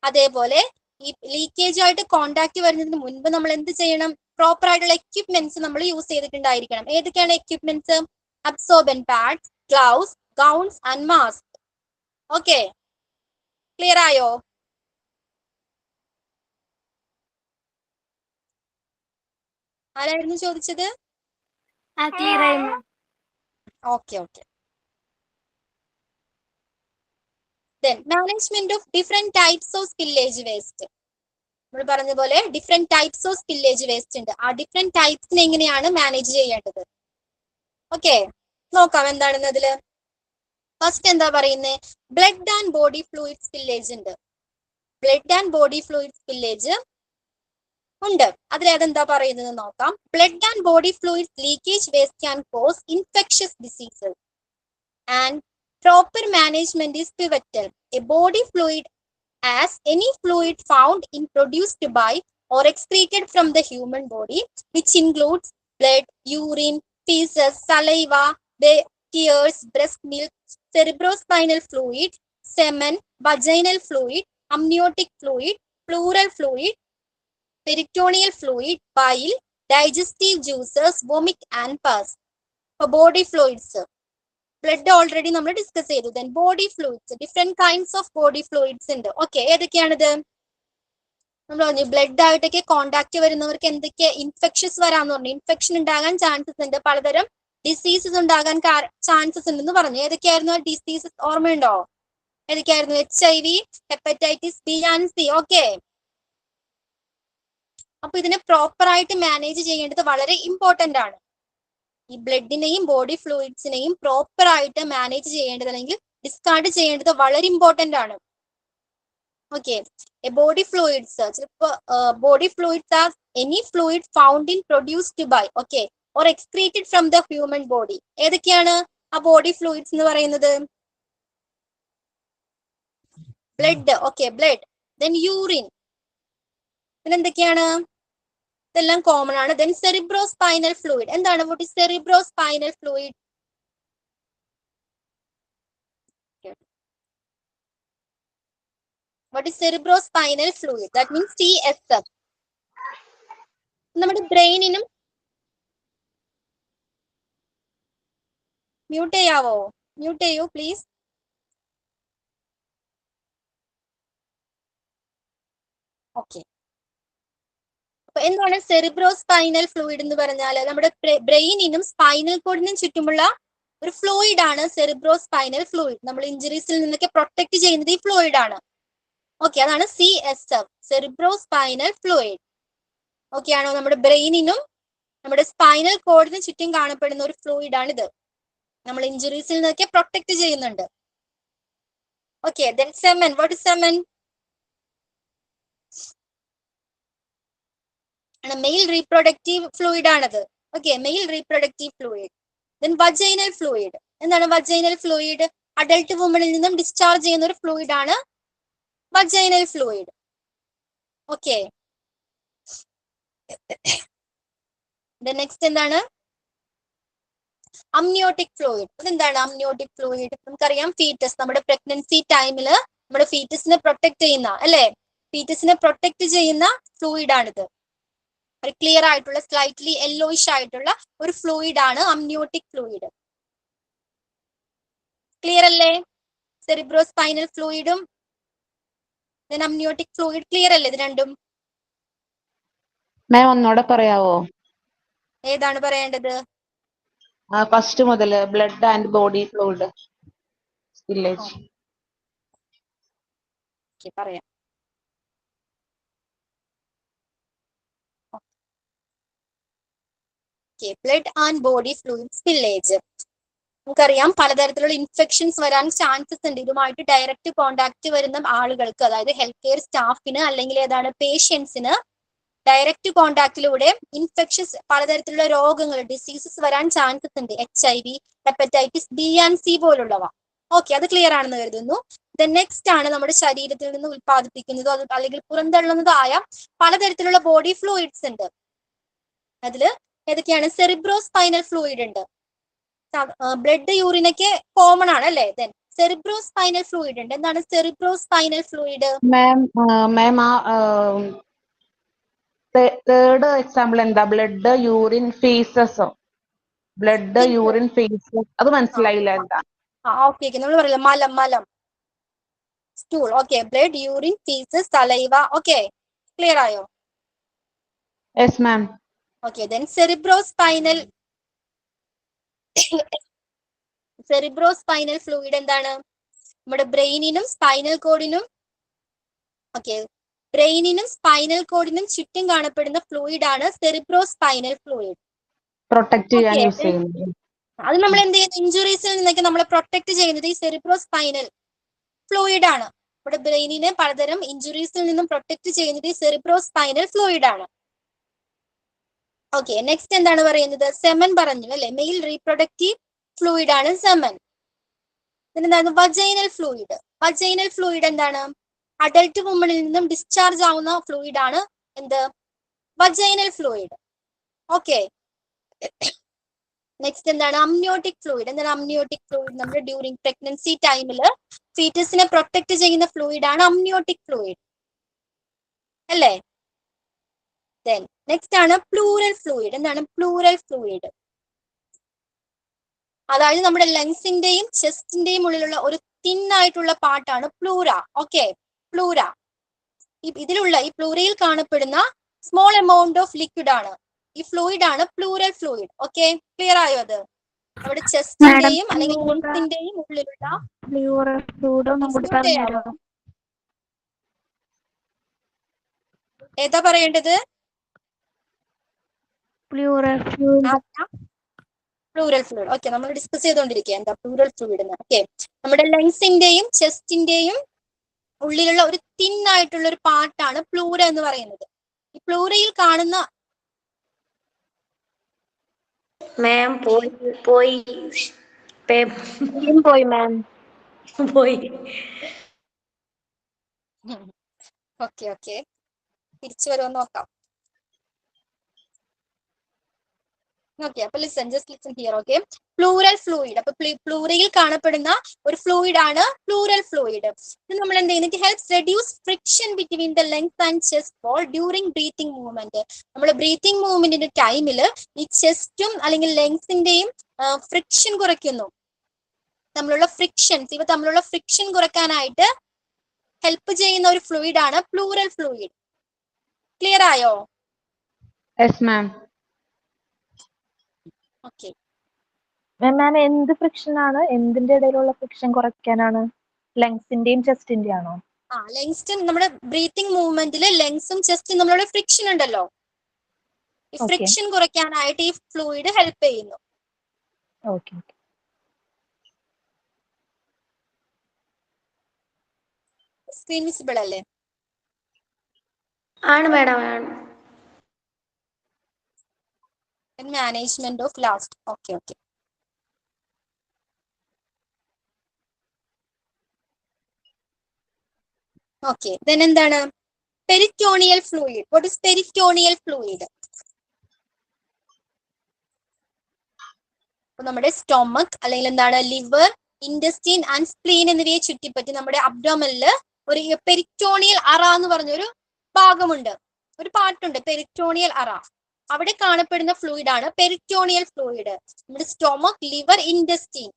അതേപോലെ ഈ ലീക്കേജ് ആയിട്ട് കോണ്ടാക്ട് വരുന്നതിന് മുൻപ് നമ്മൾ എന്ത് ചെയ്യണം? പ്രോപ്പർ ആയിട്ടുള്ള എക്യുപ്മെന്റ്സ് നമ്മൾ യൂസ് ചെയ്തിട്ടുണ്ടായിരിക്കണം. ഏതൊക്കെയാണ് equipments? Absorbent pads, gloves, gowns and mask. Okay, clear ആയോ? ആരായിരുന്നു ചോദിച്ചത്? ക്ലിയർ ആയി ma'am. Okay. Then management of different types of spillage waste. നമ്മൾ പറഞ്ഞ പോലെ different types of spillage waste ഉണ്ട്. ആ ഡിഫറെന്റ് ടൈപ്സിനെ എങ്ങനെയാണ് മാനേജ് ചെയ്യേണ്ടത്? ഓക്കെ, നോക്കാം എന്താണെന്ന്. അതില് ഫസ്റ്റ് എന്താ പറയുന്നത്? Blood and body fluid spillage ഉണ്ട്. Blood and body fluid spillage ഉണ്ട്. അതിലേതെന്താ പറയുന്നത് നോക്കാം. Blood and body fluid leakage waste can cause infectious diseases and proper management is pivotal. A body fluid as any fluid found in produced by or excreted from the human body, which includes blood, urine, feces, saliva, tears, breast milk, cerebrospinal fluid, semen, vaginal fluid, amniotic fluid, pleural fluid, peritoneal fluid, bile, digestive juices, vomit and pus. For body fluids, blood already നമ്മൾ discuss ചെയ്തു. Then body fluids, different kinds of body fluids ഉണ്ട്. Okay, ഏതൊക്കെയാണിത്? നമ്മൾ പറഞ്ഞു blood ആയിട്ടൊക്കെ contact വരുന്നവർക്ക് എന്തൊക്കെ infections വരാന്ന് പറഞ്ഞു. ഇൻഫെക്ഷൻ ഉണ്ടാകാൻ ചാൻസസ് ഉണ്ട്, പലതരം ഡിസീസസ് ഉണ്ടാകാൻ ചാൻസസ് ഉണ്ടെന്ന് പറഞ്ഞു. ഏതൊക്കെയായിരുന്നു ആ ഡിസീസസ്? ഓർമ്മയുണ്ടോ? ഏതൊക്കെയായിരുന്നു? HIV, hepatitis B and C. Okay, അപ്പൊ ഇതിനെ പ്രോപ്പർ ആയിട്ട് മാനേജ് ചെയ്യേണ്ടത് വളരെ ഇമ്പോർട്ടന്റ് ആണ്. ഈ ബ്ലഡിനെയും ബോഡി ഫ്ലൂയിഡ്സിനെയും പ്രോപ്പർ ആയിട്ട് മാനേജ് ചെയ്യേണ്ടത് അല്ലെങ്കിൽ ഡിസ്കാർഡ് ചെയ്യേണ്ടത് വളരെ ഇമ്പോർട്ടന്റ് ആണ്. ഓക്കെ, ബോഡി ഫ്ലൂയിഡ്സ്, ചിലപ്പോ body fluids are any fluid found in produced by or excreted from the human body. ഏതൊക്കെയാണ് ആ ബോഡി ഫ്ലൂയിഡ്സ് എന്ന് പറയുന്നത്? Blood. Okay, blood. Then urine. പിന്നെന്തൊക്കെയാണ്? ഇതെല്ലാം കോമൺ ആണ്. Then cerebrospinal fluid. എന്താണ്? What is cerebrospinal fluid? What is cerebrospinal fluid? That means CSF. നമ്മുടെ ബ്രെയിനിനും മ്യൂട്ട് ചെയ്യാവോ? മ്യൂട്ട് ചെയ്യൂ പ്ലീസ്. ഓക്കെ, അപ്പൊ എന്താണ് സെറിബ്രോസ്പൈനൽ ഫ്ലൂയിഡ് എന്ന് പറഞ്ഞാൽ? നമ്മുടെ ബ്രെയിനിനും സ്പൈനൽ കോഡിനും ചുറ്റുമുള്ള ഒരു ഫ്ലൂയിഡ് ആണ് സെറിബ്രോസ്പൈനൽ ഫ്ലൂയിഡ്. നമ്മൾ ഇഞ്ചുറീസിൽ നിന്നൊക്കെ പ്രൊട്ടക്ട് ചെയ്യുന്നത് ഈ ഫ്ലൂയിഡ് ആണ്. ഓക്കെ, അതാണ് CSF, സെറിബ്രോസ്പൈനൽ ഫ്ലൂയിഡ്. ഓക്കെ ആണോ? നമ്മുടെ ബ്രെയിനിനും നമ്മുടെ സ്പൈനൽ കോഡിനും ചുറ്റും കാണപ്പെടുന്ന ഒരു ഫ്ലൂയിഡ് ആണിത്. നമ്മൾ ഇഞ്ചുറീസിൽ നിന്നൊക്കെ പ്രൊട്ടക്ട് ചെയ്യുന്നുണ്ട്. Okay, then semen. What is semen? Male reproductive fluid ആണത്. Okay, male reproductive fluid. Then vaginal fluid. എന്താണ് വജൈനൽ ഫ്ലൂയിഡ്? അഡൽട്ട് വുമണിൽ നിന്നും ഡിസ്ചാർജ് ചെയ്യുന്ന ഒരു ഫ്ലൂയിഡ് ആണ് വജൈനൽ ഫ്ലൂയിഡ്. ഓക്കെ, നെക്സ്റ്റ് എന്താണ്? Amniotic fluid. അതെന്താണ് അമ്നിയോട്ടിക് ഫ്ലൂയിഡ്? നമുക്കറിയാം ഫീറ്റസ് നമ്മുടെ പ്രഗ്നൻസി ടൈമില് നമ്മുടെ ഫീറ്റസിനെ പ്രൊട്ടക്ട് ചെയ്യുന്ന അല്ലെ, ഫീറ്റസിനെ പ്രൊട്ടക്ട് ചെയ്യുന്ന ഫ്ലൂയിഡ് ആണിത്. ഒരു ക്ലിയർ ആയിട്ടുള്ള സ്ലൈറ്റ്ലി യെല്ലോയിഷ് ആയിട്ടുള്ള ഒരു ഫ്ലൂയിഡ് ആണ് അമ്നിയോട്ടിക് ഫ്ലൂയിഡ്. ക്ലിയർ അല്ലേ? സെറിബ്രോസ്പൈനൽ ഫ്ലൂയിഡും അമ്നിയോട്ടിക് ഫ്ലൂയിഡ് ക്ലിയർ അല്ലേ ഇത് രണ്ടും? മാം ഒന്നുകൂടെ പറയാവോ? ഏതാണ് പറയേണ്ടത്? ഫസ്റ്റ് മുതൽ blood and body fluid spillage. പറയാം. Blood and body fluid spillage. നമുക്കറിയാം പലതരത്തിലുള്ള ഇൻഫെക്ഷൻസ് വരാൻ ചാൻസസ് ഉണ്ട് ഇതുമായിട്ട് ഡയറക്റ്റ് കോണ്ടാക്ട് വരുന്ന ആളുകൾക്ക്, അതായത് ഹെൽത്ത് കെയർ സ്റ്റാഫിന് അല്ലെങ്കിൽ ഏതാണ് പേഷ്യൻസിന് ഡയറക്റ്റ് കോണ്ടാക്റ്റിലൂടെ ഇൻഫെക്ഷൻസ് പലതരത്തിലുള്ള രോഗങ്ങൾ ഡിസീസസ് വരാൻ ചാൻസസ് ഉണ്ട്. HIV, hepatitis B and C പോലുള്ളവ. ഓക്കെ, അത് ക്ലിയർ ആണെന്ന് കരുതുന്നു. നെക്സ്റ്റ് ആണ് നമ്മുടെ ശരീരത്തിൽ നിന്ന് ഉത്പാദിപ്പിക്കുന്നതോ അല്ലെങ്കിൽ പുറന്തള്ളുന്നതായ പലതരത്തിലുള്ള ബോഡി ഫ്ലൂയിഡ്സ് ഉണ്ട്. അതിൽ ഏതൊക്കെയാണ്? സെറിബ്രോസ്പൈനൽ ഫ്ലൂയിഡ് ഉണ്ട്. ബ്ലഡ് യൂറിനൊക്കെ കോമൺ ആണ് അല്ലേ? സെറിബ്രോസ്പൈനൽ ഫ്ലൂയിഡ് ഉണ്ട്. എന്താണ് cerebrospinal fluid? Ma'am third example എന്താ? ബ്ലഡ് യൂറിൻ ഫീസസോ? ബ്ലഡ് യൂറിൻ ഫീസസ് അത് മനസ്സിലായില്ല എന്താ? ഓക്കെ, നമ്മൾ പറയില്ല മലം stool. Okay, blood urine faeces saliva. Okay, clear ആയോ? Yes ma'am. Okay, cerebrospinal fluid എന്താണ്? നമ്മുടെ ബ്രെയിനിനും സ്പൈനൽ കോഡിനും ചുറ്റും കാണപ്പെടുന്ന ഫ്ലൂയിഡ് ആണ് സെറിബ്രോസ്പൈനൽ ഫ്ലൂയിഡ്. പ്രൊട്ടക്ട് ചെയ്യാൻ യൂസ് ചെയ്യുന്നത്. അത് നമ്മൾ എന്ത് ചെയ്യുന്നു? ഇഞ്ചുറീസിൽ നിന്നൊക്കെ നമ്മളെ പ്രൊട്ടക്ട് ചെയ്യുന്നത് ഈ സെറിബ്രോസ്പൈനൽ ഫ്ലൂയിഡ് ആണ്. നമ്മുടെ ബ്രെയിനിനെ പലതരം ഇഞ്ചുറീസിൽ നിന്നും പ്രൊട്ടക്ട് ചെയ്യുന്നത് ഈ സെറിബ്രോസ്പൈനൽ ഫ്ലൂയിഡ് ആണ്. ഓക്കെ, നെക്സ്റ്റ് എന്താണ് പറയുന്നത്? സെമൻ പറഞ്ഞു അല്ലെ, മെയിൽ റീപ്രൊഡക്റ്റീവ് ഫ്ലൂയിഡ് ആണ് സെമൻ. എന്താണ് വജൈനൽ ഫ്ലൂയിഡ്? വജൈനൽ ഫ്ലൂയിഡ് എന്താണ്? അഡൽട്ട് വുമണിൽ നിന്നും ഡിസ്ചാർജ് ആവുന്ന ഫ്ലൂയിഡ് ആണ് എന്ത്? Vaginal fluid. ഓക്കെ, നെക്സ്റ്റ് എന്താണ്? Amniotic fluid. എന്താണ് അമ്നിയോട്ടിക് ഫ്ലൂയിഡ്? നമ്മുടെ ഡ്യൂറിങ് പ്രഗ്നൻസി ടൈമില് ഫീറ്റസിനെ പ്രൊട്ടക്ട് ചെയ്യുന്ന ഫ്ലൂയിഡ് ആണ് അമ്നിയോട്ടിക് ഫ്ലൂയിഡ് അല്ലേ? നെക്സ്റ്റ് ആണ് പ്ലൂറൽ ഫ്ലൂയിഡ്. എന്താണ് പ്ലൂറൽ ഫ്ലൂയിഡ്? അതായത് നമ്മുടെ ലങ്സിന്റെയും ചെസ്റ്റിന്റെയും ഉള്ളിലുള്ള ഒരു തിൻ ആയിട്ടുള്ള പാർട്ടാണ് പ്ലൂറ. Okay, pleura. ഇതിലുള്ള ഈ പ്ലൂറയിൽ കാണപ്പെടുന്ന സ്മോൾ എമൗണ്ട് ഓഫ് ലിക്വിഡ് ആണ് ഈ ഫ്ലൂയിഡ് ആണ് പ്ലൂറൽ ഫ്ലൂയിഡ്. ഓക്കെ, ക്ലിയർ ആയോ? അത് നമ്മുടെ ചെസ്റ്റിന്റെയും അല്ലെങ്കിൽ ലങ്സിന്റെയും ഉള്ളിലുള്ള ഏതാ പറയേണ്ടത്? Plural fluid. ഓക്കെ, നമ്മൾ ഡിസ്കസ് ചെയ്തുകൊണ്ടിരിക്കുക എന്താ പ്ലൂറൽ ഫ്ലൂയിഡ് എന്ന്. ഓക്കെ, നമ്മുടെ ലങ്സിന്റെയും ചെസ്റ്റിന്റെയും ഉള്ളിലുള്ള ഒരു തിൻ ആയിട്ടുള്ള ഒരു പാർട്ടാണ് പ്ലൂറ എന്ന് പറയുന്നത്. ഈ പ്ലൂറയിൽ കാണുന്ന മാം പോയി മാം പോയി. ഓക്കെ, തിരിച്ചു വരുമെന്ന് നോക്കാം. ഓക്കെ, അപ്പൊ just listen here. Okay, plural fluid. അപ്പൊ പ്ലൂറയിൽ കാണപ്പെടുന്ന ഒരു ഫ്ലൂയിഡ് ആണ് പ്ലൂറൽ ഫ്ലൂയിഡ്. ഇത് നമ്മൾ എന്ത് ചെയ്യുന്നത്? It helps reduce friction between the lungs and chest wall during breathing movement. നമ്മൾ ബ്രീത്തിങ് മൂവ്മെന്റിന്റെ ടൈമിൽ ഈ ചെസ്റ്റും അല്ലെങ്കിൽ ലങ്സിന്റെയും ഫ്രിക്ഷൻ കുറയ്ക്കുന്നു. ഇവ തമ്മിലുള്ള ഫ്രിക്ഷൻ കുറയ്ക്കാനായിട്ട് ഹെൽപ്പ് ചെയ്യുന്ന ഒരു ഫ്ലൂയിഡ് ആണ് പ്ലൂറൽ ഫ്ലൂയിഡ്. ക്ലിയർ ആയോ? Yes ma'am. ഓക്കെ മാം, എന്ത് ഫ്രിക്ഷൻ ആണ്? എന്തിന്റെ ഇടയിലുള്ള ഫ്രിക്ഷൻ കുറയ്ക്കാനാണ്? ലങ്സിന്റെയും ചെസ്റ്റിന്റെ ആണോ? ലങ്സും നമ്മുടെ ബ്രീത്തിങ് മൂവ്മെന്റിൽ ലങ്സും ചെസ്റ്റും നമ്മളുടെ ഫ്രിക്ഷൻ ഉണ്ടല്ലോ, ഈ ഫ്രിക്ഷൻ കുറയ്ക്കാനായിട്ട് ഈ ഫ്ലൂയിഡ് ഹെൽപ്പ് ചെയ്യുന്നു. ഓക്കെ, സ്ക്രീൻ വിസിബിൾ അല്ലേ? ആണ് മാഡം, ആണ്. Management of last. ഓക്കെ, എന്താണ് peritoneal fluid? What is peritoneal fluid? അപ്പൊ നമ്മുടെ സ്റ്റൊമക് അല്ലെങ്കിൽ എന്താണ് ലിവർ, ഇൻഡസ്റ്റൈൻ ആൻഡ് സ്പ്ലീൻ എന്നിവയെ ചുറ്റിപ്പറ്റി നമ്മുടെ അബ്ഡോമനില് ഒരു പെരിറ്റോണിയൽ അറ എന്ന് പറഞ്ഞൊരു ഭാഗമുണ്ട്, ഒരു പാർട്ടുണ്ട് പെരിറ്റോണിയൽ അറ. അവിടെ കാണപ്പെടുന്ന ഫ്ലൂയിഡ് ആണ് പെരിറ്റോണിയൽ ഫ്ലൂയിഡ്. നമ്മുടെ സ്റ്റൊമക്, ലിവർ, ഇൻഡസ്റ്റൈൻ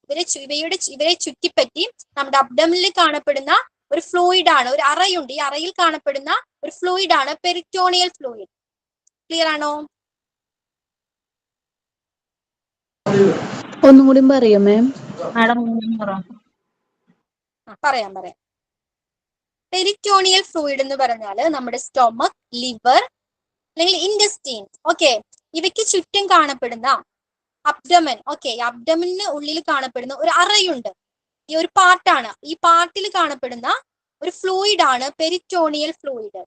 ഇവരെ ചുറ്റിപ്പറ്റി നമ്മുടെ അബ്ഡോമനിൽ കാണപ്പെടുന്ന ഒരു ഫ്ലൂയിഡ് ആണ്, ഒരു അറയുണ്ട്. ഈ അറയിൽ കാണപ്പെടുന്ന ഒരു ഫ്ലൂയിഡ് ആണ് പെരിറ്റോണിയൽ ഫ്ലൂയിഡ്. ക്ലിയർ ആണോ? ഒന്നും കൂടി പറയോ മാം? മാഡം പറയാം. പെരിറ്റോണിയൽ ഫ്ലൂയിഡ് എന്ന് പറഞ്ഞാല് നമ്മുടെ സ്റ്റൊമക്, ലിവർ അല്ലെങ്കിൽ ഇൻഡസ്റ്റൈൻ, ഓക്കെ, ഇവയ്ക്ക് ചുറ്റും കാണപ്പെടുന്ന അബ്ഡമൻ, ഓക്കെ, അബ്ഡമന് ഉള്ളിൽ കാണപ്പെടുന്ന ഒരു അറയുണ്ട്. ഈ ഒരു പാർട്ടാണ്, ഈ പാർട്ടിൽ കാണപ്പെടുന്ന ഒരു ഫ്ലൂയിഡ് ആണ് പെരിറ്റോണിയൽ ഫ്ലൂയിഡ്.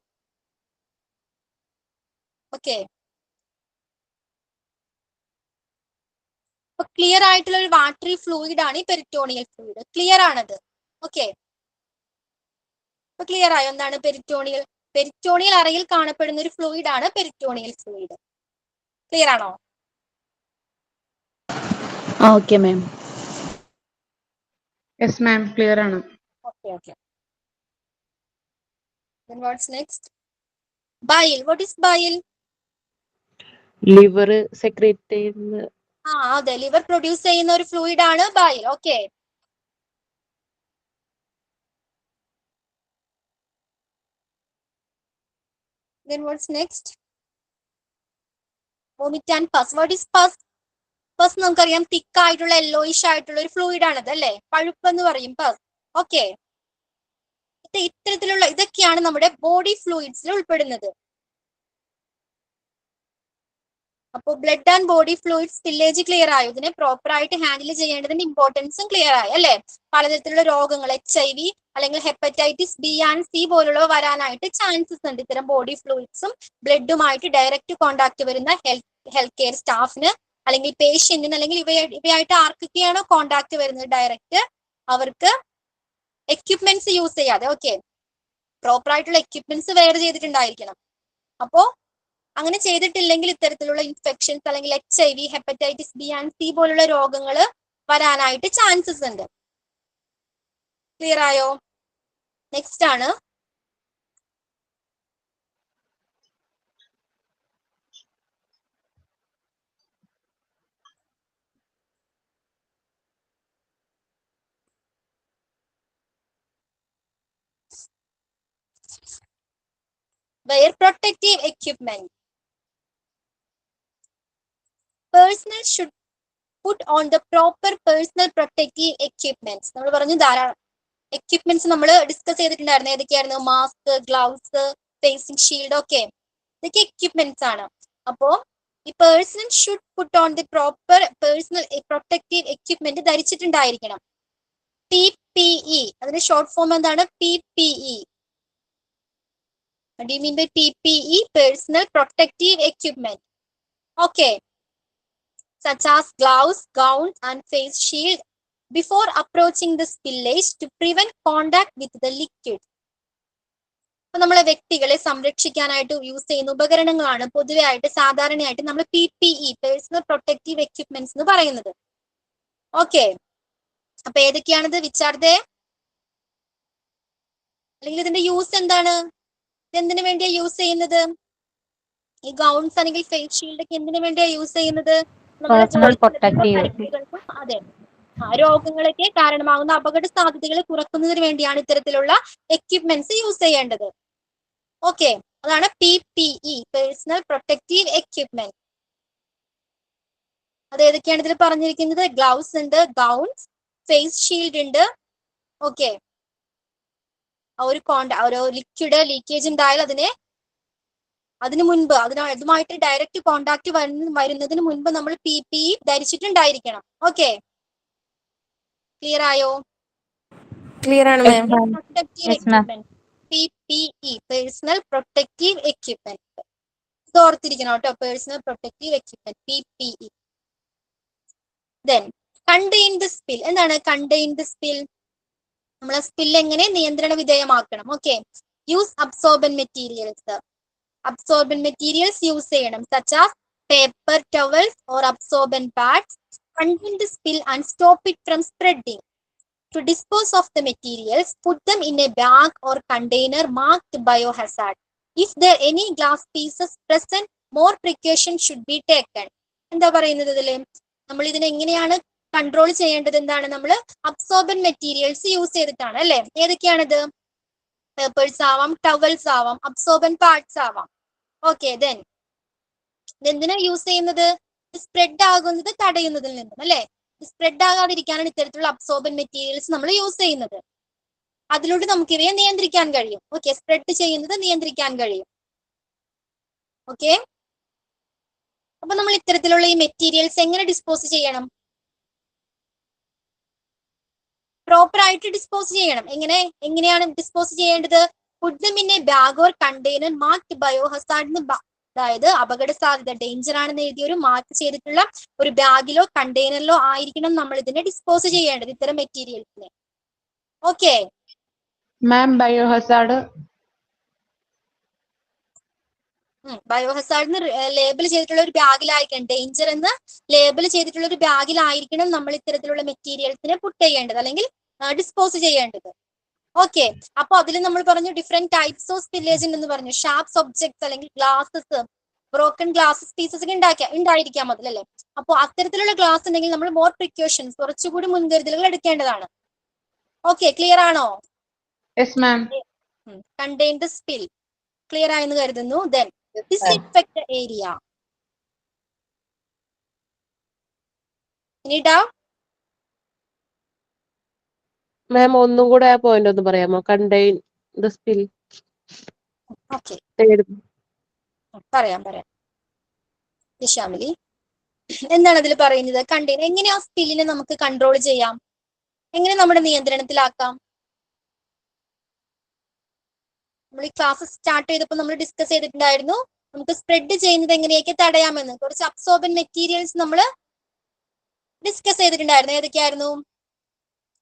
ഓക്കെ, അപ്പൊ ക്ലിയർ ആയിട്ടുള്ള ഒരു വാട്ടറി ഫ്ലൂയിഡ് ആണ് ഈ പെരിറ്റോണിയൽ ഫ്ലൂയിഡ്. ക്ലിയർ ആണത്? ഓക്കെ, അപ്പൊ ക്ലിയർ ആയോ എന്താണ് പെരിറ്റോണിയൽ? പെരിറ്റോണിയൽ അറയിൽ കാണപ്പെടുന്ന ഒരു ഫ്ലൂയിഡ് ആണ് പെരിറ്റോണിയൽ ഫ്ലൂയിഡ്. ക്ലിയർ ആണോ? Okay ma'am. Yes ma'am, clear ആണ്. Okay. Then what's next? Bile. What is bile? Liver secrete ചെയ്യുന്ന അതെ, ലിവർ പ്രൊഡ്യൂസ് ചെയ്യുന്ന ഒരു ഫ്ലൂയിഡ് ആണ് bile. Okay, then what's next? Vomit and pus. What is pus? പസ് നമുക്കറിയാം തിക്ക് ആയിട്ടുള്ള yellowish ആയിട്ടുള്ള ഒരു ഫ്ലൂയിഡ് ആണത് അല്ലെ, പഴുപ്പ് എന്ന് പറയും പസ്. ഓക്കെ, ഇതൊക്കെയാണ് നമ്മുടെ ബോഡി ഫ്ലൂയിഡ്സിൽ ഉൾപ്പെടുന്നത്. അപ്പോൾ blood and body fluids spillage clear ആയോ? ഇതിനെ പ്രോപ്പർ ആയിട്ട് ഹാൻഡിൽ ചെയ്യേണ്ടതിന്റെ ഇമ്പോർട്ടൻസും ക്ലിയർ ആയി അല്ലെ. പലതരത്തിലുള്ള രോഗങ്ങൾ, HIV അല്ലെങ്കിൽ ഹെപ്പറ്റൈറ്റിസ് ബി ആൻഡ് സി പോലുള്ളവ വരാനായിട്ട് ചാൻസസ് ഉണ്ട്. ഇത്തരം ബോഡി ഫ്ലൂയിഡ്സും ബ്ലഡുമായിട്ട് ഡയറക്റ്റ് കോണ്ടാക്ട് വരുന്ന ഹെൽത്ത് കെയർ സ്റ്റാഫിന് അല്ലെങ്കിൽ പേഷ്യന്റിന് അല്ലെങ്കിൽ ഇവയായിട്ട് ആർക്കൊക്കെയാണോ കോണ്ടാക്ട് വരുന്നത് ഡയറക്റ്റ്, അവർക്ക് എക്യുപ്മെന്റ്സ് യൂസ് ചെയ്യാതെ, ഓക്കെ, പ്രോപ്പർ ആയിട്ടുള്ള എക്യുപ്മെന്റ്സ് വെയർ ചെയ്തിട്ടുണ്ടായിരിക്കണം. അപ്പോ അങ്ങനെ ചെയ്തിട്ടില്ലെങ്കിൽ ഇത്തരത്തിലുള്ള ഇൻഫെക്ഷൻസ് അല്ലെങ്കിൽ HIV, hepatitis B and C പോലുള്ള രോഗങ്ങൾ വരാനായിട്ട് ചാൻസസ് ഉണ്ട്. ക്ലിയർ ആയോ? നെക്സ്റ്റ് ആണ് wear protective equipment. Personnel should put on the proper personal protective equipments. നമ്മൾ പറഞ്ഞു ധാരാളം എക്യുപ്മെന്റ്സ് നമ്മൾ ഡിസ്കസ് ചെയ്തിട്ടുണ്ടായിരുന്നു. ഏതൊക്കെയായിരുന്നു? Mask, gloves, facing shield, okay, ഇതൊക്കെ എക്യുപ്മെന്റ്സ് ആണ്. അപ്പോ ഈ person should put on the proper personal protective equipment ധരിച്ചിട്ടുണ്ടായിരിക്കണം. PPE, അതിന്റെ ഷോർട്ട് ഫോം എന്താണ്? PPE. What do you mean by PPE? Personal protective equipment. Okay. Such as gloves, gowns, and face shield before approaching the spillage to prevent contact with the liquid. അപ്പൊ നമ്മളെ വ്യക്തികളെ സംരക്ഷിക്കാനായിട്ട് use ചെയ്യുന്ന ഉപകരണങ്ങളാണ് പൊതുവെ ആയിട്ട് സാധാരണയായിട്ട് നമ്മൾ PPE, പേഴ്സണൽ പ്രൊട്ടക്റ്റീവ് എക്യുപ്മെന്റ്സ് എന്ന് പറയുന്നത്. ഓക്കെ, അപ്പൊ ഏതൊക്കെയാണിത്? വിച്ചാർദേ, അല്ലെങ്കിൽ ഇതിന്റെ യൂസ് എന്താണ്? എന്തിനു വേണ്ടിയാ യൂസ് ചെയ്യുന്നത്? ഈ ഗൗൺസ് അല്ലെങ്കിൽ ഫേസ് ഷീൽഡ് ഒക്കെ എന്തിനു വേണ്ടിയാ യൂസ് ചെയ്യുന്നത്? അതെ, രോഗങ്ങളൊക്കെ കാരണമാകുന്ന അപകട സാധ്യതകൾ കുറക്കുന്നതിന് വേണ്ടിയാണ് ഇത്തരത്തിലുള്ള എക്യുപ്മെന്റ്സ് യൂസ് ചെയ്യേണ്ടത്. ഓക്കെ, അതാണ് PPE, പേഴ്സണൽ പ്രൊട്ടക്റ്റീവ് എക്യുപ്മെന്റ്. അത് ഏതൊക്കെയാണ് ഇതിൽ പറഞ്ഞിരിക്കുന്നത്? ഗ്ലൗസ് ഉണ്ട്, ഗൗൺസ്, ഫേസ് ഷീൽഡ് ഉണ്ട്. ഓക്കെ, ഒരു ലിക്വിഡ് ലീക്കേജ് ഉണ്ടായാൽ അതിനു മുൻപ് അതുമായിട്ട് ഡയറക്റ്റ് കോണ്ടാക്ട് വരുന്നതിന് മുൻപ് നമ്മൾ PPE ധരിച്ചിട്ടുണ്ടായിരിക്കണം. ഓക്കെ, ക്ലിയർ ആയോ? ക്ലിയർ ആണ് ma'am. Protective equipment, PPE, personal protective equipment. ഇത് ഓർത്തിരിക്കണം കേട്ടോ, personal protective equipment PPE. Then contain the spill. എന്താണ് കണ്ടെയ്ൻ ദ സ്പിൽ? നമ്മളെ സ്പിൽ എങ്ങനെ നിയന്ത്രണ വിധേയമാക്കണം? Okay, use absorbent materials. Absorbent materials use ചെയ്യണം, such as paper towels or absorbent pads, contain the spill and stop it from spreading. To dispose of the materials, put them in a bag or container marked biohazard. If there are any glass pieces present, more precaution should be taken. എന്താ പറയുന്നത് ഇതില്? നമ്മൾ ഇതിനെ എങ്ങനെയാണ് control ചെയ്യേണ്ടത്? എന്താണ്? നമ്മൾ absorbent materials use ചെയ്തിട്ടാണ് അല്ലെ? ഏതൊക്കെയാണിത്? പേപ്പേഴ്സ് ആവാം, ടവൽസ് ആവാം, അബ്സോർബൻ പാർട്സ് ആവാം. ഓക്കെ, ദെൻ എന്തിനാ യൂസ് ചെയ്യുന്നത്? സ്പ്രെഡ് ആകുന്നത് തടയുന്നതിൽ നിന്നും അല്ലെ? സ്പ്രെഡ് ആകാതിരിക്കാനാണ് ഇത്തരത്തിലുള്ള അബ്സോർബൻ മെറ്റീരിയൽസ് നമ്മൾ യൂസ് ചെയ്യുന്നത്. അതിലൂടെ നമുക്ക് ഇവയെ നിയന്ത്രിക്കാൻ കഴിയും. ഓക്കെ, സ്പ്രെഡ് ചെയ്യുന്നത് നിയന്ത്രിക്കാൻ കഴിയും. ഓക്കെ, അപ്പൊ നമ്മൾ ഇത്തരത്തിലുള്ള ഈ മെറ്റീരിയൽസ് എങ്ങനെ ഡിസ്പോസ് ചെയ്യണം? പ്രോപ്പർ ആയിട്ട് ഡിസ്പോസ് ചെയ്യണം. എങ്ങനെയാണ് ഡിസ്പോസ് ചെയ്യേണ്ടത്? Put them in a bag or container marked biohazard. അതായത് അപകട സാധ്യത, ഡേഞ്ചർ ആണെന്ന് എഴുതിയ ഒരു മാർക്ക് ചെയ്തിട്ടുള്ള ഒരു ബാഗിലോ കണ്ടെയ്നറിലോ ആയിരിക്കണം നമ്മൾ ഇതിനെ ഡിസ്പോസ് ചെയ്യേണ്ടത്, ഇത്തരം മെറ്റീരിയൽസിനെ. ഓക്കെ മാം, ബയോഹസാർഡ് ബയോഹസാർഡ് ലേബിൾ ചെയ്തിട്ടുള്ള ഒരു ബാഗിലായിരിക്കണം, ഡേഞ്ചർ എന്ന് ലേബിൾ ചെയ്തിട്ടുള്ള ഒരു ബാഗിലായിരിക്കണം നമ്മൾ ഇത്തരത്തിലുള്ള മെറ്റീരിയൽസിനെ പുട്ട് ചെയ്യേണ്ടത് അല്ലെങ്കിൽ ഡിസ്പോസ് ചെയ്യേണ്ടത്. ഓക്കെ, അപ്പൊ അതിൽ നമ്മൾ പറഞ്ഞു ഡിഫറെന്റ് ടൈപ്സ് ഓഫ് സ്പില്ലേജ് എന്ന് പറഞ്ഞു. ഷാർപ്സ് ഒബ്ജക്ട്സ് അല്ലെങ്കിൽ ഗ്ലാസസ്, ബ്രോക്കൺ ഗ്ലാസസ് പീസസ് ഒക്കെ ഉണ്ടായിരിക്കാം അതിലല്ലേ. അപ്പൊ അത്തരത്തിലുള്ള ഗ്ലാസ് ഉണ്ടെങ്കിൽ നമ്മൾ മോർ പ്രിക്കോഷൻസ്, കുറച്ചുകൂടി മുൻകരുതലുകൾ എടുക്കേണ്ടതാണ്. ഓക്കെ, ക്ലിയർ ആണോ? Yes ma'am. Contain the spill, clear ആയെന്ന് കരുതുന്നു. Then disinfect area. ഇനി ഡൗട്ട്? മാം ഒന്നും കൂടെ ആ പോയിന്റ് ഒന്ന് പറയാമോ? Contain the spill. ഓക്കെ, പറയാം. ദിശാമിലി, എന്താണ് അതിൽ പറയുന്നത്? കണ്ടെയ്ൻ എങ്ങനെ ആ സ്പില്ലിനെ നമുക്ക് കൺട്രോൾ ചെയ്യാം, എങ്ങനെ നമ്മുടെ നിയന്ത്രണത്തിലാക്കാം? നമ്മൾ ഈ ക്ലാസ് സ്റ്റാർട്ട് ചെയ്തപ്പോൾ നമ്മൾ ഡിസ്കസ് ചെയ്തിട്ടുണ്ടായിരുന്നു നമുക്ക് സ്പ്രെഡ് ചെയ്യുന്നത് എങ്ങനെയൊക്കെ തടയാമെന്ന്. കുറച്ച് അബ്സോർബൻ മെറ്റീരിയൽസ് നമ്മൾ ഡിസ്കസ് ചെയ്തിട്ടുണ്ടായിരുന്നു. ഏതൊക്കെയായിരുന്നു?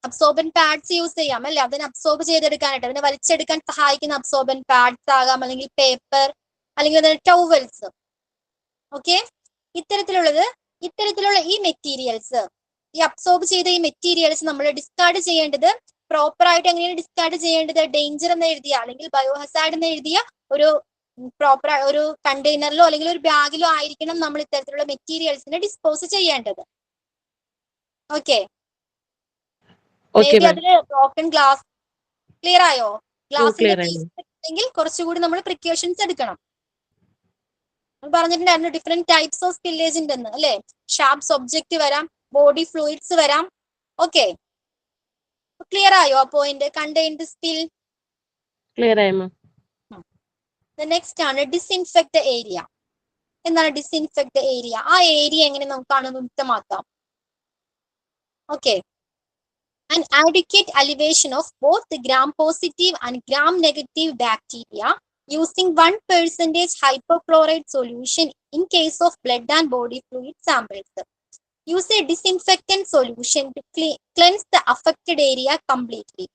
അബ്സോർബൻ പാഡ്സ് യൂസ് ചെയ്യാം അല്ലെ, അതിനെ അബ്സോർബ് ചെയ്തെടുക്കാനായിട്ട്, അതിനെ വലിച്ചെടുക്കാൻ സഹായിക്കുന്ന അബ്സോർബൻ പാഡ്സ് ആകാം, അല്ലെങ്കിൽ പേപ്പർ, അല്ലെങ്കിൽ ടവൽസ്. ഓക്കെ, ഇത്തരത്തിലുള്ള ഈ മെറ്റീരിയൽസ്, ഈ അബ്സോർബ് ചെയ്ത ഈ മെറ്റീരിയൽസ് നമ്മൾ ഡിസ്കാർഡ് ചെയ്യേണ്ടത് പ്രോപ്പർ ആയിട്ട് എങ്ങനെയാണ് ഡിസ്കാർഡ് ചെയ്യേണ്ടത്? ഡേഞ്ചർ എന്ന് എഴുതിയ അല്ലെങ്കിൽ ബയോഹസാർഡ് എന്ന് എഴുതിയ ഒരു പ്രോപ്പർ ഒരു കണ്ടെയ്നറിലോ അല്ലെങ്കിൽ ഒരു ബാഗിലോ ആയിരിക്കണം നമ്മൾ ഇത്തരത്തിലുള്ള മെറ്റീരിയൽസിനെ ഡിസ്പോസ് ചെയ്യേണ്ടത്. ഓക്കെ, അതില് ബ്രോക്കൺ ഗ്ലാസ്, ക്ലിയർ ആയോ? ഗ്ലാസിന്റെ കുറച്ചുകൂടി നമ്മൾ പ്രിക്കോഷൻസ് എടുക്കണം. പറഞ്ഞിട്ടുണ്ടായിരുന്നു ഡിഫറെന്റ് ടൈപ്സ് ഓഫ് സ്പില്ലേജ് ഉണ്ടെന്ന് അല്ലെ. ഷാർപ്സ് ഒബ്ജക്റ്റ് വരാം, ബോഡി ഫ്ലൂയിഡ്സ് വരാം. ഓക്കെ, ക്ലിയർ ആയോ ആ point? Contain the spill, clear ആയോ? നെക്സ്റ്റ് ആണ് ഡിസ്ഇൻഫെക്ട് ഏരിയ. എന്താണ് ഡിസ്ഇൻഫെക്ട് ഏരിയ? ആ ഏരിയ എങ്ങനെ നമുക്ക് അണുവിമുക്തമാക്കാം? Okay, an adequate elevation of both the gram-positive and gram-negative bacteria using 1% hypochlorite solution in case of blood and body fluid samples. Use a disinfectant solution to cleanse the affected area completely.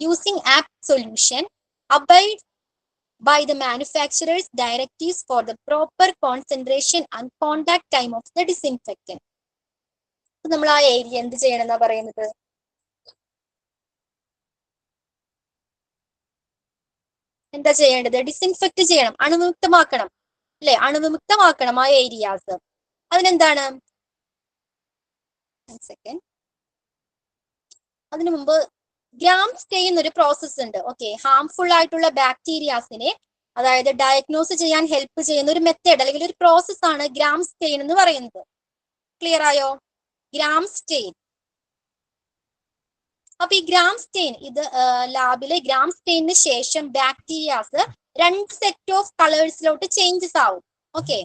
Using APT solution, abide by the manufacturer's directives for the proper concentration and contact time of the disinfectant. നമ്മൾ ആ area എന്ത് ചെയ്യണം എന്നാ പറയുന്നത്? എന്താ ചെയ്യേണ്ടത്? ഡിസ്ഇൻഫെക്ട് ചെയ്യണം, അണുവിമുക്തമാക്കണം അല്ലെ, അണുവിമുക്തമാക്കണം ആ ഏരിയാസ്. അതിനെന്താണ്? അതിനു മുമ്പ് ഗ്രാം സ്റ്റെയിൻ ഒരു പ്രോസസ് ഉണ്ട്. ഓക്കെ, ഹാംഫുൾ ആയിട്ടുള്ള ബാക്ടീരിയാസിനെ അതായത് ഡയഗ്നോസ് ചെയ്യാൻ ഹെൽപ്പ് ചെയ്യുന്ന ഒരു മെത്തേഡ് അല്ലെങ്കിൽ ഒരു പ്രോസസ് ആണ് ഗ്രാം സ്റ്റെയിൻ എന്ന് പറയുന്നത്. ക്ലിയർ ആയോ? Gram stain. അപ്പൊ ഈ ഗ്രാം സ്റ്റെയിൻ, ഇത് ലാബിലെ ഗ്രാം സ്റ്റെയിന് ശേഷം ബാക്ടീരിയാസ് 2 സെറ്റ് ഓഫ് കളേഴ്സിലോട്ട് ചേഞ്ചസ് ആവും. ഓക്കെ,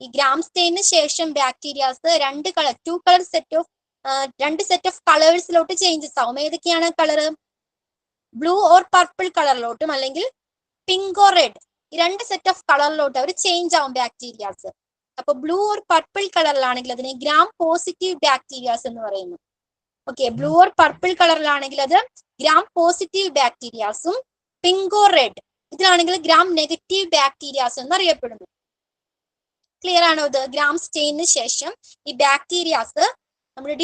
ഈ ഗ്രാം സ്റ്റെയിന് ശേഷം ബാക്ടീരിയാസ് 2 സെറ്റ് ഓഫ് കളേഴ്സിലോട്ട് ചേഞ്ചസ് ആവും. ഏതൊക്കെയാണ് കളർ? ബ്ലൂ ഓർ പർപ്പിൾ കളറിലോട്ടും അല്ലെങ്കിൽ പിങ്ക് ഓർ റെഡ്, ഈ 2 സെറ്റ് ഓഫ് കളറിലോട്ട് അവർ ചേഞ്ച് ആവും ബാക്ടീരിയാസ്. അപ്പൊ ബ്ലൂ ഓർ പർപ്പിൾ കളറിലാണെങ്കിൽ അതിനെ ഗ്രാം പോസിറ്റീവ് ബാക്ടീരിയാസ് എന്ന് പറയുന്നു. ഓക്കെ, ബ്ലൂ ഓർ പർപ്പിൾ കളറിലാണെങ്കിൽ അത് ഗ്രാം പോസിറ്റീവ് ബാക്ടീരിയാസും, പിങ്ക് ഓർ റെഡ് ഇതിലാണെങ്കിൽ ഗ്രാം നെഗറ്റീവ് ബാക്ടീരിയാസ് എന്ന് അറിയപ്പെടുന്നു. ക്ലിയർ ആണോ? ഇത് ഗ്രാം സ്റ്റെയിന് ശേഷം ഈ ബാക്ടീരിയാസ് നമ്മുടെ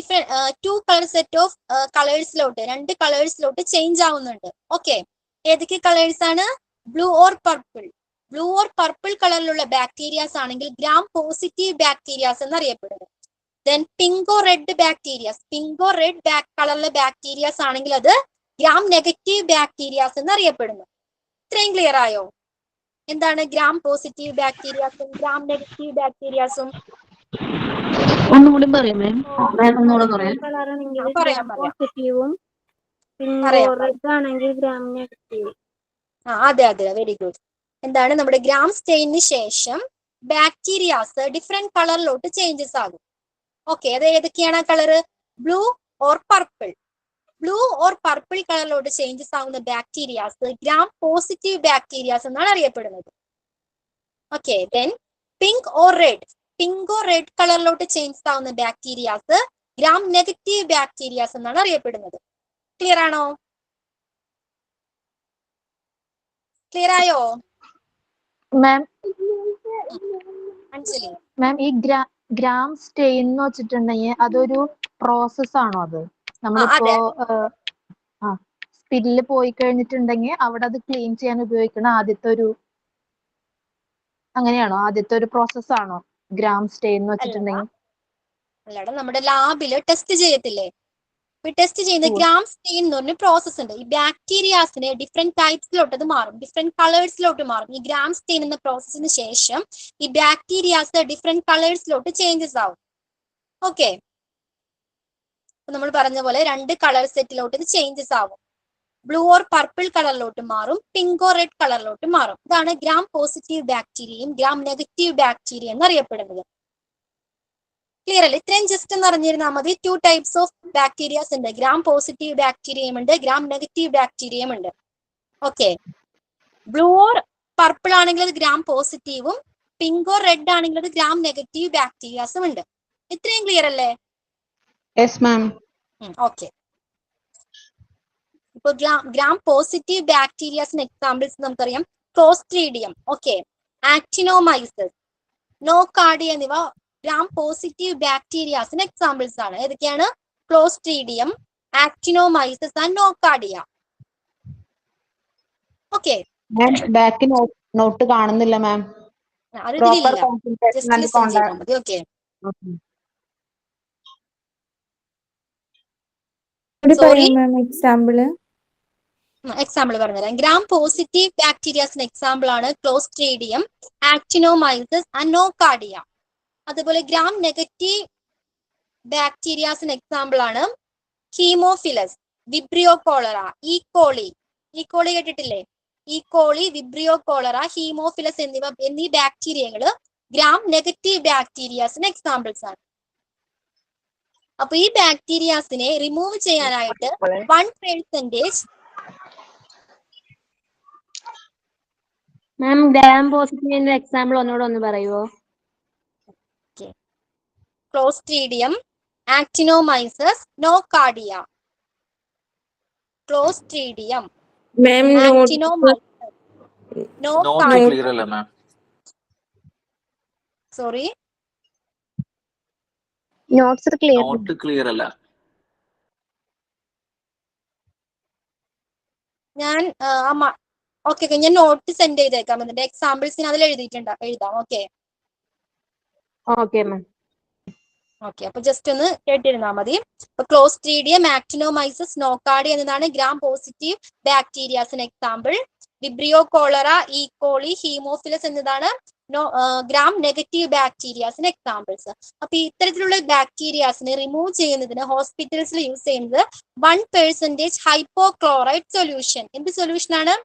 ടു കളർ സെറ്റ് ഓഫ് കളേഴ്സിലോട്ട് 2 കളേഴ്സിലോട്ട് ചേഞ്ച് ആവുന്നുണ്ട്. ഓക്കെ, ഏതൊക്കെ കളേഴ്സ് ആണ്? Blue or purple. Blue or purple കളറിലുള്ള ബാക്ടീരിയാസ് ആണെങ്കിൽ ഗ്രാം പോസിറ്റീവ് ബാക്ടീരിയാസ് എന്നറിയപ്പെടുന്നത്. Then pink or red bacterias, pink or red കളറിലെ ബാക്ടീരിയാസ് ആണെങ്കിൽ അത് ഗ്രാം നെഗറ്റീവ് ബാക്ടീരിയാസ് എന്നറിയപ്പെടുന്നു. ഇത്രയും ക്ലിയർ ആയോ? എന്താണ് ഗ്രാം പോസിറ്റീവ് ബാക്ടീരിയാസും ഗ്രാം നെഗറ്റീവ് ബാക്ടീരിയാസും? ഒന്നുകൂടി പറയാം മാം. ഒന്നുകൂടെ പറയാം. ആ, പറയാം. പോസിറ്റീവും പറയാം. റെഡ് ആണെങ്കിൽ ഗ്രാം നെഗറ്റീവ്. അതെ, വെരി ഗുഡ്. എന്താണ് നമ്മുടെ ഗ്രാം സ്റ്റെയിന് ശേഷം ബാക്ടീരിയാസ് ഡിഫറെന്റ് കളറിലോട്ട് ചേഞ്ചസ് ആകും. ഓക്കെ, അത് ഏതൊക്കെയാണ് ആ colour? Blue or purple. Blue or purple കളറിലോട്ട് ചേഞ്ചസ് ആവുന്ന ബാക്ടീരിയാസ് ഗ്രാം പോസിറ്റീവ് ബാക്ടീരിയാസ് എന്നാണ് അറിയപ്പെടുന്നത്. Okay, then pink or red. Pink or red കളറിലോട്ട് ചേഞ്ചസ് ആവുന്ന ബാക്ടീരിയാസ് ഗ്രാം നെഗറ്റീവ് ബാക്ടീരിയാസ് എന്നാണ് അറിയപ്പെടുന്നത്. ക്ലിയർ ആണോ? ക്ലിയർ ആയോ മാം? അഞ്ജലി? മാം, ഈ ഗ്രാം സ്റ്റെയിൻ എന്ന് വെച്ചിട്ടുണ്ടെങ്കിൽ അതൊരു പ്രോസസ് ആണോ? അത് നമ്മളിപ്പോ സ്പില്ല് പോയി കഴിഞ്ഞിട്ടുണ്ടെങ്കിൽ അവിടെ അത് ക്ലീൻ ചെയ്യാൻ ഉപയോഗിക്കുന്ന അങ്ങനെയാണോ? ആദ്യത്തെ ഒരു പ്രോസസ് ആണോ ഗ്രാം സ്റ്റെയിൻ എന്ന് വെച്ചിട്ടുണ്ടെങ്കിൽ? അല്ലാതെ നമ്മുടെ ലാബില് ടെസ്റ്റ് ചെയ്യത്തില്ലേ? ടെസ്റ്റ് ചെയ്യുന്ന ഗ്രാം സ്റ്റെയിൻ എന്ന് പറഞ്ഞ പ്രോസസ് ഉണ്ട്. ഈ ബാക്ടീരിയാസിനെ ഡിഫറെന്റ് ടൈപ്സിലോട്ട് അത് മാറും, ഡിഫറെന്റ് കളേഴ്സിലോട്ട് മാറും. ഈ ഗ്രാം സ്റ്റെയിൻ എന്ന പ്രോസസ്സിന് ശേഷം ഈ ബാക്ടീരിയാസ് ഡിഫറെന്റ് കളേഴ്സിലോട്ട് ചേഞ്ചസ് ആവും. ഓക്കെ, നമ്മൾ പറഞ്ഞ പോലെ 2 കളർ സെറ്റിലോട്ട് ഇത് ചേഞ്ചസ് ആവും. ബ്ലൂ ഓർ പർപ്പിൾ കളറിലോട്ട് മാറും, പിങ്ക് ഓർ റെഡ് കളറിലോട്ട് മാറും. ഇതാണ് ഗ്രാം പോസിറ്റീവ് ബാക്ടീരിയയും ഗ്രാം നെഗറ്റീവ് ബാക്ടീരിയ എന്നറിയപ്പെടുന്നത്. ക്ലിയർ അല്ലേ? ഇത്രയും ജസ്റ്റ് എന്ന് അറിഞ്ഞിരുന്നാൽ മതി. 2 ടൈപ്സ് ഓഫ് ബാക്ടീരിയാസ് ഉണ്ട്. ഗ്രാം പോസിറ്റീവ് ബാക്ടീരിയയും ഉണ്ട്, ഗ്രാം നെഗറ്റീവ് ബാക്ടീരിയയും ഉണ്ട്. ഓക്കെ, ബ്ലൂ ഓർ പർപ്പിൾ ആണെങ്കിൽ അത് ഗ്രാം പോസിറ്റീവും പിങ്ക് ഓർ റെഡ് ആണെങ്കിൽ അത് ഗ്രാം നെഗറ്റീവ് ബാക്ടീരിയാസും ഉണ്ട്. ഇത്രയും ക്ലിയർ അല്ലേ? Yes ma'am. ഓക്കെ, ഇപ്പൊ ഗ്രാം പോസിറ്റീവ് ബാക്ടീരിയാസിന് എക്സാമ്പിൾസ് നമുക്കറിയാം. ക്ലോസ്ട്രീഡിയം, ഓക്കെ, ആക്ടിനോമൈസസ്, നോകാർഡിയ എന്നിവ ഗ്രാം പോസിറ്റീവ് ബാക്ടീരിയാസിന് എക്സാമ്പിൾസ് ആണ്. ഏതൊക്കെയാണ്? Clostridium, actinomyces and nocardia. Okay, ബാക്കി നോട്ട് കാണുന്നില്ല മാം. അത് പ്രോപ്പർ ഇതിലില്ല, കോൺസെൻട്രേഷൻ ജസ്റ്റ് ആൻഡ് ലിസൺ ചെയ്താൽ മതി. ഓക്കെ, സോറി, എക്സാമ്പിൾ പറഞ്ഞുതരാം. ഗ്രാം പോസിറ്റീവ് ബാക്ടീരിയാസിന് എക്സാമ്പിൾ ആണ് ക്ലോസ്ട്രീഡിയം, ആക്ടിനോമൈസസ് ആൻഡ് നോകാർഡിയ. അതുപോലെ ഗ്രാം നെഗറ്റീവ് ബാക്ടീരിയാസിന് എക്സാമ്പിൾ ആണ് haemophilus, vibrio cholera, E coli. E coli കേട്ടിട്ടില്ലേ? ഈക്കോളി, വിബ്രിയോ കോളറ, ഹീമോഫിലസ് എന്നീ ബാക്ടീരിയകള് ഗ്രാം നെഗറ്റീവ് ബാക്ടീരിയാസിന് എക്സാമ്പിൾസ് ആണ്. അപ്പൊ ഈ ബാക്ടീരിയാസിനെ റിമൂവ് ചെയ്യാനായിട്ട് 1% മാം, ഗ്രാം പോസിറ്റീവിന്റെ എക്സാമ്പിൾ ഒന്നുകൂടെ പറയുമോ? Clostridium, actinomyces, nocardia. Clostridium, actinomyces, nocardia. Sorry, notes clear അല്ല. ഞാൻ ഓക്കെ, ഞാൻ നോട്ട് സെൻഡ് ചെയ്തേക്കാം. അതിന്റെ എക്സാമ്പിൾസ് ഞാൻ അതിൽ എഴുതാം. Okay, okay ma'am. ഓക്കെ, അപ്പൊ ജസ്റ്റ് ഒന്ന് കേട്ടിരുന്നാൽ മതി. അപ്പൊ ക്ലോസ്ട്രീഡിയം, ആക്ടിനോമൈസസ്, നോകാർഡിയ എന്നതാണ് ഗ്രാം പോസിറ്റീവ് ബാക്ടീരിയാസിന് example. Vibrio cholera, E coli, haemophilus എന്നതാണ് ഗ്രാം നെഗറ്റീവ് ബാക്ടീരിയാസിന് എക്സാമ്പിൾസ്. അപ്പൊ ഇത്തരത്തിലുള്ള ബാക്ടീരിയാസിനെ റിമൂവ് ചെയ്യുന്നതിന് ഹോസ്പിറ്റൽസിൽ യൂസ് ചെയ്യുന്നത് 1% ഹൈപ്പോക്ലോറൈഡ് സൊല്യൂഷൻ. എന്ത് സൊല്യൂഷൻ ആണ്?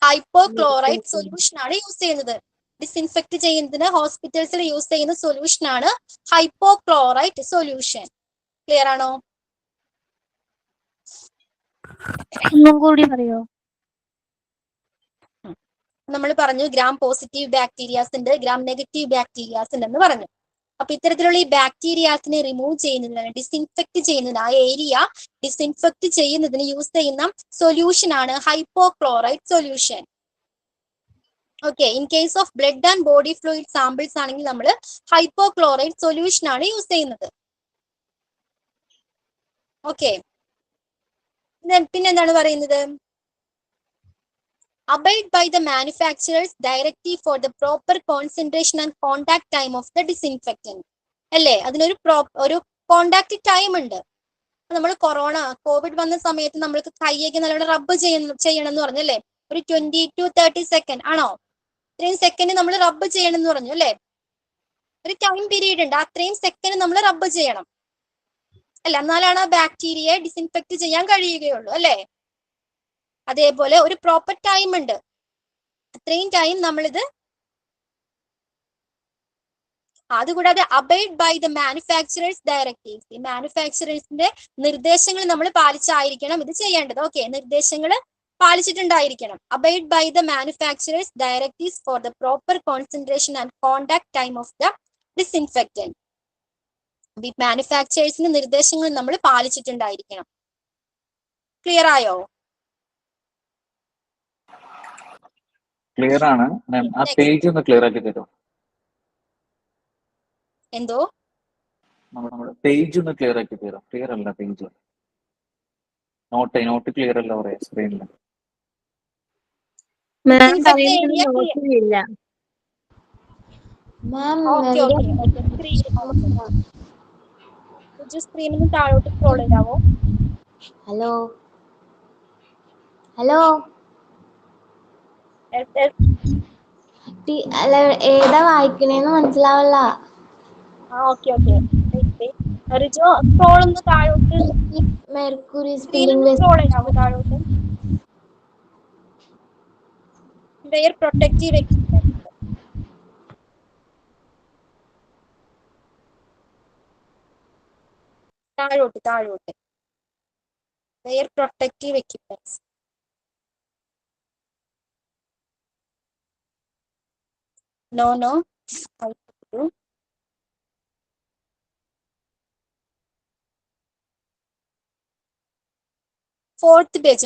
ഹൈപ്പോക്ലോറൈഡ് സൊല്യൂഷൻ ആണ് യൂസ് ചെയ്യുന്നത്. ഡിസിൻഫെക്ട് ചെയ്യുന്നതിന് ഹോസ്പിറ്റൽസിൽ യൂസ് ചെയ്യുന്ന സൊല്യൂഷൻ ആണ് ഹൈപ്പോക്ലോറൈഡ് സൊല്യൂഷൻ. ക്ലിയർ ആണോ? ഒന്നും കൂടി പറയോ? നമ്മൾ പറഞ്ഞു ഗ്രാം പോസിറ്റീവ് ബാക്ടീരിയാസ് ഉണ്ട്, ഗ്രാം നെഗറ്റീവ് ബാക്ടീരിയാസ് ഉണ്ടെന്ന് പറഞ്ഞു. അപ്പൊ ഇത്തരത്തിലുള്ള ഈ ബാക്ടീരിയാസിനെ റിമൂവ് ചെയ്യുന്നതിന്, ഡിസിൻഫെക്ട് ചെയ്യുന്നതിന്, ആ ഏരിയ ഡിസിൻഫെക്ട് ചെയ്യുന്നതിന് യൂസ് ചെയ്യുന്ന സൊല്യൂഷൻ ആണ് hypochloride solution. Okay, in case of blood and body fluid samples ആണെങ്കിൽ നമ്മൾ ഹൈപ്പോക്ലോറൈഡ് സൊല്യൂഷൻ ആണ് യൂസ് ചെയ്യുന്നത്. ഓക്കെ, പിന്നെന്താണ് പറയുന്നത്? Abide by the manufacturer's directive for the proper concentration and contact time of the disinfectant. അല്ലേ, അതിനൊരു ഒരു കോണ്ടാക്ട് ടൈം ഉണ്ട്. നമ്മൾ കോവിഡ് വന്ന സമയത്ത് നമ്മൾക്ക് കൈയൊക്കെ നല്ലോണം റബ്ബ് ചെയ്യണം എന്ന് പറഞ്ഞു അല്ലേ? ഒരു 20 to 30 സെക്കൻഡ് ആണോ? ഇത്രയും സെക്കൻഡ് നമ്മൾ റബ്ബ് ചെയ്യണം എന്ന് പറഞ്ഞു അല്ലേ? ഒരു ടൈം പീരീഡ് ഉണ്ട്, അത്രയും സെക്കൻഡ് നമ്മൾ റബ്ബ് ചെയ്യണം അല്ല, എന്നാലാണ് ആ ബാക്ടീരിയയെ ഡിസിൻഫെക്ട് ചെയ്യാൻ കഴിയുകയുള്ളൂ അല്ലേ? അതേപോലെ ഒരു പ്രോപ്പർ ടൈം ഉണ്ട്, അത്രയും ടൈം നമ്മളിത്. അതുകൂടാതെ abide by the manufacturers directives, ഈ മാനുഫാക്ചറേഴ്സിന്റെ നിർദ്ദേശങ്ങൾ നമ്മൾ പാലിച്ചായിരിക്കണം ഇത് ചെയ്യേണ്ടത്. ഓക്കെ, നിർദ്ദേശങ്ങൾ പാലിച്ചിട്ടുണ്ടായിരിക്കണം. Abide by the manufacturers directives for the proper concentration and contact time of the disinfectant. ഈ മാനുഫാക്ചറേഴ്സിന്റെ നിർദ്ദേശങ്ങൾ നമ്മൾ പാലിച്ചിട്ടുണ്ടായിരിക്കണം. ക്ലിയർ ആയോ? ക്ലിയർ ആണ് മാം. ആ പേജ് ഒന്ന് ക്ലിയർ ആക്കി തരുമോ? എന്തോ നമ്മുടെ പേജ് ഒന്ന് ക്ലിയർ ആക്കി തരാം. ക്ലിയർ അല്ല പേജ്, നോട്ട് ക്ലിയർ അല്ല പറയാ സ്ക്രീനിൽ. സ്ക്രീനിന് താഴോട്ട് സ്ക്രോൾ ചെയ്യാവോ? ഹലോ ഹലോ അല്ല, ഏതാ വായിക്കണേന്ന് മനസ്സിലാവല്ല. ഓക്കെ റിജോ, സ്ക്രോൾ ഒന്ന് താഴോട്ട്, മെർക്കുറി സ്ക്രോൾ ചെയ്യാവോ താഴോട്ട്? വെയർ പ്രൊട്ടക്റ്റീവ് എക്യുപ്മെന്റ്, താഴോട്ട് wear protective equipments. No. Fourth page.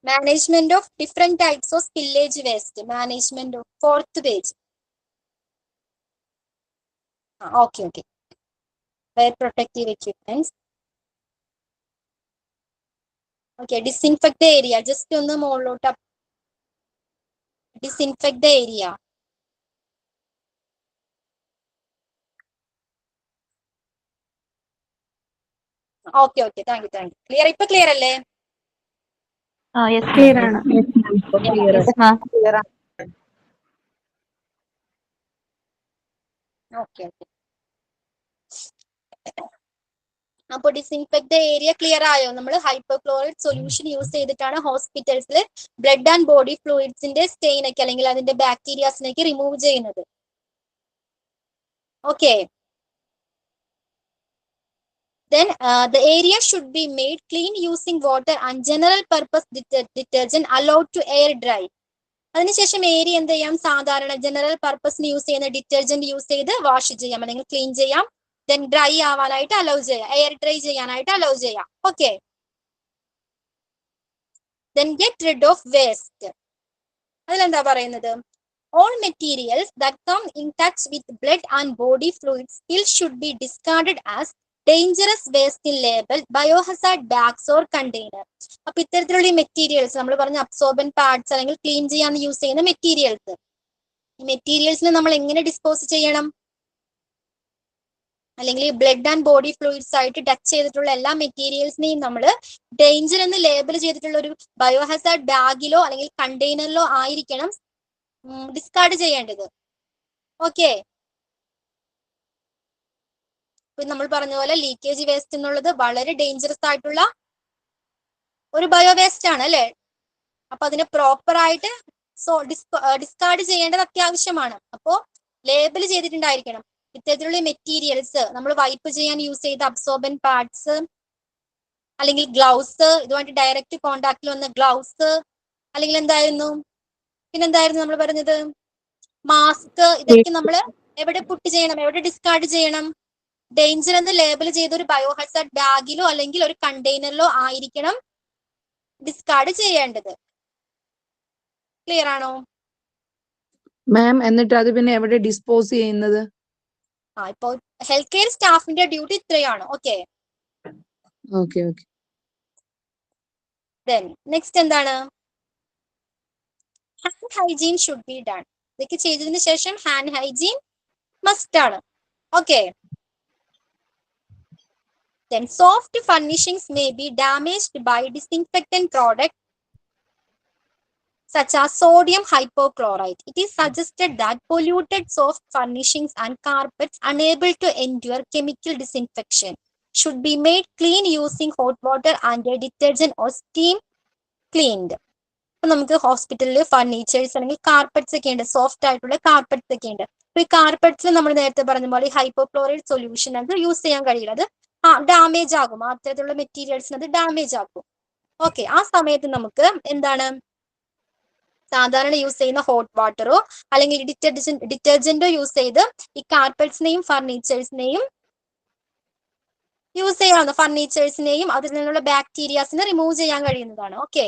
Management of different types of spillage waste. Management of fourth page. Okay. Wear protective equipments. Okay, disinfect the area. Just on the molot up. Disinfect the area. Okay. Thank you. Clear? ഇപ്പൊ clear അല്ലേ? Clear ആണ്. Okay. അപ്പൊ disinfect the area clear ആയോ? നമ്മൾ hypochloride solution use ചെയ്തിട്ടാണ് ഹോസ്പിറ്റൽസിൽ blood and body ഫ്ലൂയിഡ്സിന്റെ stain ഒക്കെ അല്ലെങ്കിൽ അതിന്റെ ബാക്ടീരിയാസിനൊക്കെ റിമൂവ് ചെയ്യുന്നത്. Okay. Then the area should be made clean using water and general purpose detergent allowed to air dry. അതിനുശേഷം area എന്ത് ചെയ്യാം? സാധാരണ ജനറൽ പർപ്പസിന് യൂസ് ചെയ്യുന്ന ഡിറ്റർജന്റ് യൂസ് ചെയ്ത് വാഷ് ചെയ്യാം അല്ലെങ്കിൽ ക്ലീൻ ചെയ്യാം. ദെൻ ഡ്രൈ ആവാനായിട്ട് അലൗ ചെയ്യാം, എയർ ഡ്രൈ ചെയ്യാനായിട്ട് അലൗ ചെയ്യാം. Okay. Then get rid of waste. അതിലെന്താ പറയുന്നത്? All materials that come in touch with blood and body fluids still should be discarded as dangerous waste in labeled biohazard bags or container. അപ്പൊ ഇത്തരത്തിലുള്ള materials നമ്മൾ പറഞ്ഞ absorbent pads അല്ലെങ്കിൽ clean ചെയ്യാൻ use ചെയ്യുന്ന materials, ഈ മെറ്റീരിയൽസിനെ നമ്മൾ എങ്ങനെ ഡിസ്പോസ് ചെയ്യണം? അല്ലെങ്കിൽ ബ്ലഡ് ആൻഡ് ബോഡി ഫ്ലൂയിഡ്സ് ആയിട്ട് ടച്ച് ചെയ്തിട്ടുള്ള എല്ലാ മെറ്റീരിയൽസിനെയും നമ്മൾ ഡേഞ്ചർ എന്ന് ലേബൽ ചെയ്തിട്ടുള്ള ഒരു ബയോഹസാർഡ് ബാഗിലോ അല്ലെങ്കിൽ കണ്ടെയ്നറിലോ ആയിരിക്കണം ഡിസ്കാർഡ് ചെയ്യേണ്ടത്. ഓക്കെ. ഇപ്പൊ നമ്മൾ പറഞ്ഞ പോലെ ലീക്കേജ് വേസ്റ്റ് എന്നുള്ളത് വളരെ ഡേഞ്ചറസ് ആയിട്ടുള്ള ഒരു ബയോ വേസ്റ്റ് ആണ് അല്ലെ? അപ്പൊ അതിനെ പ്രോപ്പർ ആയിട്ട് ഡിസ്കാർഡ് ചെയ്യേണ്ടത് അത്യാവശ്യമാണ്. അപ്പോ ലേബൽ ചെയ്തിട്ടുണ്ടായിരിക്കണം ഇത്തരത്തിലുള്ള മെറ്റീരിയൽസ്. നമ്മൾ വൈപ്പ് ചെയ്യാൻ യൂസ് ചെയ്ത അബ്സോർബന്റ് പാഡ്സ് അല്ലെങ്കിൽ ഗ്ലൗസ്, ഇതുമായിട്ട് ഡയറക്റ്റ് കോണ്ടാക്റ്റിൽ വന്ന ഗ്ലൗസ്, അല്ലെങ്കിൽ പിന്നെന്തായിരുന്നു നമ്മൾ പറഞ്ഞത്? മാസ്ക്. ഇതൊക്കെ നമ്മൾ എവിടെ പുട്ട് ചെയ്യണം, എവിടെ ഡിസ്കാർഡ് ചെയ്യണം? ഡേഞ്ചർ എന്ന് ലേബൽ ചെയ്ത ഒരു ബയോഹസാർഡ് ബാഗിലോ അല്ലെങ്കിൽ ഒരു കണ്ടെയ്നറിലോ ആയിരിക്കണം ഡിസ്കാർഡ് ചെയ്യേണ്ടത്. ക്ലിയർ ആണോ? മാം എന്നിട്ട് അത് പിന്നെ എവിടെ ഡിസ്പോസ് ചെയ്യുന്നത്? ഇപ്പൊ ഹെൽത്ത് കെയർ സ്റ്റാഫിന്റെ ഡ്യൂട്ടി ഇത്രയാണ്. Okay, okay okay. Then next എന്താണ്? Hand hygiene should be done. ഇതൊക്കെ ചെയ്തതിന് ശേഷം ഹാൻഡ് ഹൈജീൻ മസ്റ്റ് ആണ്. ഓക്കെ, then soft furnishings may be damaged by disinfectant product such as sodium hypochlorite. It is suggested that polluted soft furnishings and carpets unable to endure chemical disinfection should be made clean using hot water and a detergent or steam cleaned. ഇപ്പൊ നമുക്ക് ഹോസ്പിറ്റലിൽ furnitures അല്ലെങ്കിൽ carpets ഒക്കെ ഉണ്ട്, soft ആയിട്ടുള്ള carpets ഒക്കെ ഉണ്ട്. അപ്പൊ ഈ കാർപ്പറ്റ്സിൽ നമ്മൾ നേരത്തെ പറഞ്ഞ പോലെ ഹൈപ്പോക്ലോറൈഡ് സൊല്യൂഷൻ അത് യൂസ് ചെയ്യാൻ കഴിയില്ല. അത് ഡാമേജ് ആകും, അത്തരത്തിലുള്ള മെറ്റീരിയൽസിന് അത് ഡാമേജ് ആകും. ഓക്കെ, ആ സമയത്ത് നമുക്ക് എന്താണ് സാധാരണ യൂസ് ചെയ്യുന്ന ഹോട്ട് വാട്ടറോ അല്ലെങ്കിൽ ഡിറ്റർജന്റോ യൂസ് ചെയ്ത് ഈ കാർപ്പറ്റ്സിനെയും ഫർണിച്ചേഴ്സിനെയും യൂസ് ചെയ്യാവുന്ന ഫർണിച്ചേഴ്സിനെയും അതിൽ നിന്നുള്ള ബാക്ടീരിയാസിനെ റിമൂവ് ചെയ്യാൻ കഴിയുന്നതാണ്. ഓക്കെ,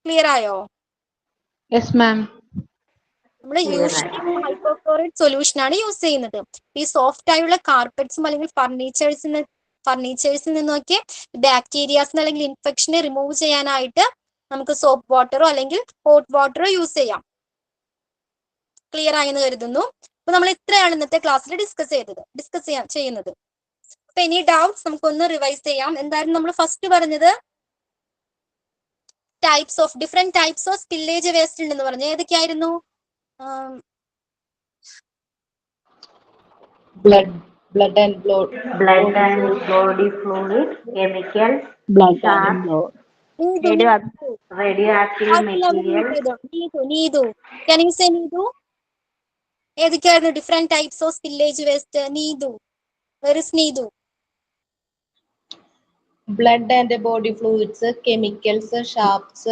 ക്ലിയർ ആയോ? യെസ് മാം. നമ്മൾ യൂഷ്വലി ഹൈപ്പോക്ലോറൈഡ് സൊല്യൂഷൻ ആണ് യൂസ് ചെയ്യുന്നത്. ഈ സോഫ്റ്റ് ആയുള്ള കാർപ്പറ്റ്സും അല്ലെങ്കിൽ ഫർണിച്ചേഴ്സിൽ നിന്നൊക്കെ ബാക്ടീരിയാസിന് അല്ലെങ്കിൽ ഇൻഫെക്ഷനെ റിമൂവ് ചെയ്യാനായിട്ട് നമുക്ക് സോപ്പ് വാട്ടറോ അല്ലെങ്കിൽ ഹോട്ട് വാട്ടറോ യൂസ് ചെയ്യാം. ക്ലിയർ ആയെന്ന് കരുതുന്നു. അപ്പൊ നമ്മൾ ഇത്രയാണ് ഇന്നത്തെ ക്ലാസ്സിൽ ഡിസ്കസ് ചെയ്യുന്നത്. അപ്പൊ ഇനി ഡൗട്ട്സ് നമുക്കൊന്ന് റിവൈസ് ചെയ്യാം. എന്തായിരുന്നു നമ്മൾ ഫസ്റ്റ് പറഞ്ഞത്? Different types of spillage waste ഉണ്ടെന്ന് പറഞ്ഞു. ഏതൊക്കെയായിരുന്നു? blood and body fluid, chemicals, sharps, radioactive materials. Neethu, can you say Neethu? ഏതൊക്കെയായിരുന്നു different types of spillage waste? Neethu, where is Neethu? Blood and body fluids, chemicals, sharps,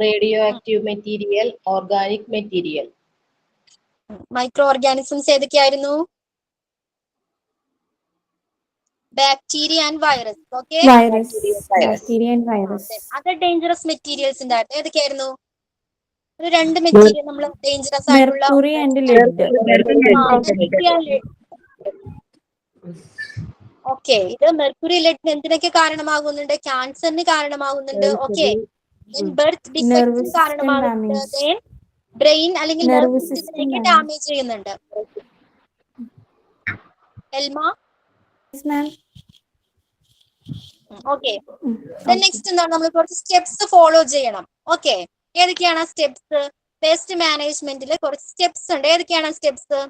radioactive material, organic material. Micro organisms ഏതൊക്കെയായിരുന്നു? Bacteria and virus. Okay, bacteria and virus. Other dangerous materials ഉണ്ടായിരുന്നു. ഏതൊക്കെയായിരുന്നു? ഒരു രണ്ട് material നമ്മൾ dangerous ആയിട്ടുള്ള mercury and lead. Okay, ഇത് mercury ലെഡിന് എന്തിനൊക്കെ കാരണമാകുന്നുണ്ട്? ക്യാൻസറിന് കാരണമാകുന്നുണ്ട്. ഓക്കെ, ബർത്ത് ഡിഫക്ട്സിന് കാരണമാകുന്നുണ്ട്. ബ്രെയിൻ അല്ലെങ്കിൽ നെർവ് സിസ്റ്റത്തിനൊക്കെ ഡാമേജ് ചെയ്യുന്നുണ്ട്. എൽമ? ഓക്കെ, നെക്സ്റ്റ് എന്താണ്? നമ്മൾ കുറച്ച് സ്റ്റെപ്സ് ഫോളോ ചെയ്യണം. ഓക്കെ, ഏതൊക്കെയാണ് ആ സ്റ്റെപ്സ്? വേസ്റ്റ് മാനേജ്മെന്റിൽ കുറച്ച് സ്റ്റെപ്സ് ഉണ്ട്. ഏതൊക്കെയാണ് സ്റ്റെപ്സ്?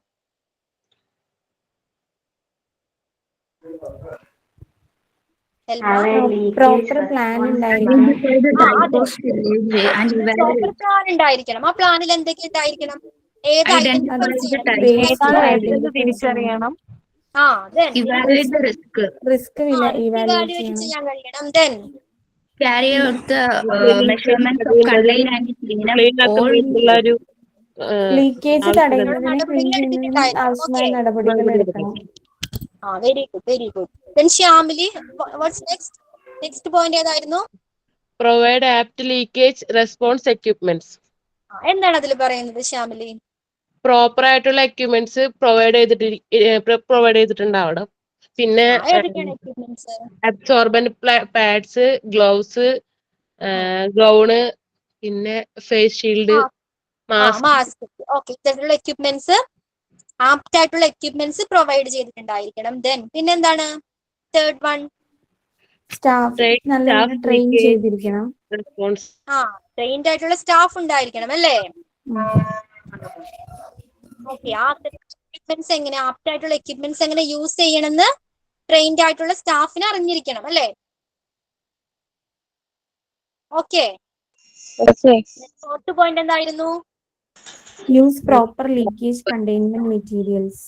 പ്രോപ്പർ പ്ലാൻ ഉണ്ടായിരിക്കണം. പ്രോപ്പർ പ്ലാൻ ഉണ്ടായിരിക്കണം. ആ പ്ലാനിൽ എന്തൊക്കെ ഉണ്ടായിരിക്കണം? ഏത് തിരിച്ചറിയണം. റിസ്ക് ഇവാലുവേറ്റ് ചെയ്യാൻ കഴിയണം. Then carry out the measurements of contain and clean up all leakage തടയുന്നതിന് ക്ലീൻ ചെയ്യുന്നതിന് ആവശ്യമായ നടപടികൾ എടുക്കണം. Very good, very good. Then Shyamili, what's next point ഏതായിരുന്നു? Provide apt leakage response equipments. എന്താണ് അതിൽ പറയുന്നത് ശ്യാമിലി? പ്രോപ്പർ ആയിട്ടുള്ള എക്യുപ്മെന്റ്സ് പ്രൊവൈഡ് ചെയ്തിട്ടുണ്ടാവണം. പിന്നെ അബ്സോർബന്റ് പാഡ്സ്, ഗ്ലൗസ്, ഗൗണ്, പിന്നെ ഫേസ് ഷീൽഡ്, മാസ്ക്. ഓക്കെ, ഇത്തരത്തിലുള്ള എക്യുപ്മെന്റ്സ്, ആപ്റ്റ് ആയിട്ടുള്ള എക്യുപ്മെന്റ്സ് പ്രൊവൈഡ് ചെയ്തിട്ടുണ്ടായിരിക്കണം. ദെൻ പിന്നെന്താണ് തേർഡ് വൺ? സ്റ്റാഫ് നല്ലോണം ട്രെയിൻ ചെയ്തിരിക്കണം. ട്രെയിൻഡ് ആയിട്ടുള്ള സ്റ്റാഫ് ഉണ്ടായിരിക്കണം അല്ലേ? ഓക്കെ, ആ എക്യുപ്മെന്റ്സ് എങ്ങനെ, ആപ്റ്റ് ആയിട്ടുള്ള എക്യുപ്മെന്റ്സ് എങ്ങനെ യൂസ് ചെയ്യണമെന്ന് ട്രെയിൻഡ് ആയിട്ടുള്ള സ്റ്റാഫിന് അറിഞ്ഞിരിക്കണം അല്ലേ? ഓക്കെ, ഫോർത്ത് പോയിന്റ് എന്തായിരുന്നു? Use proper leakage containment materials.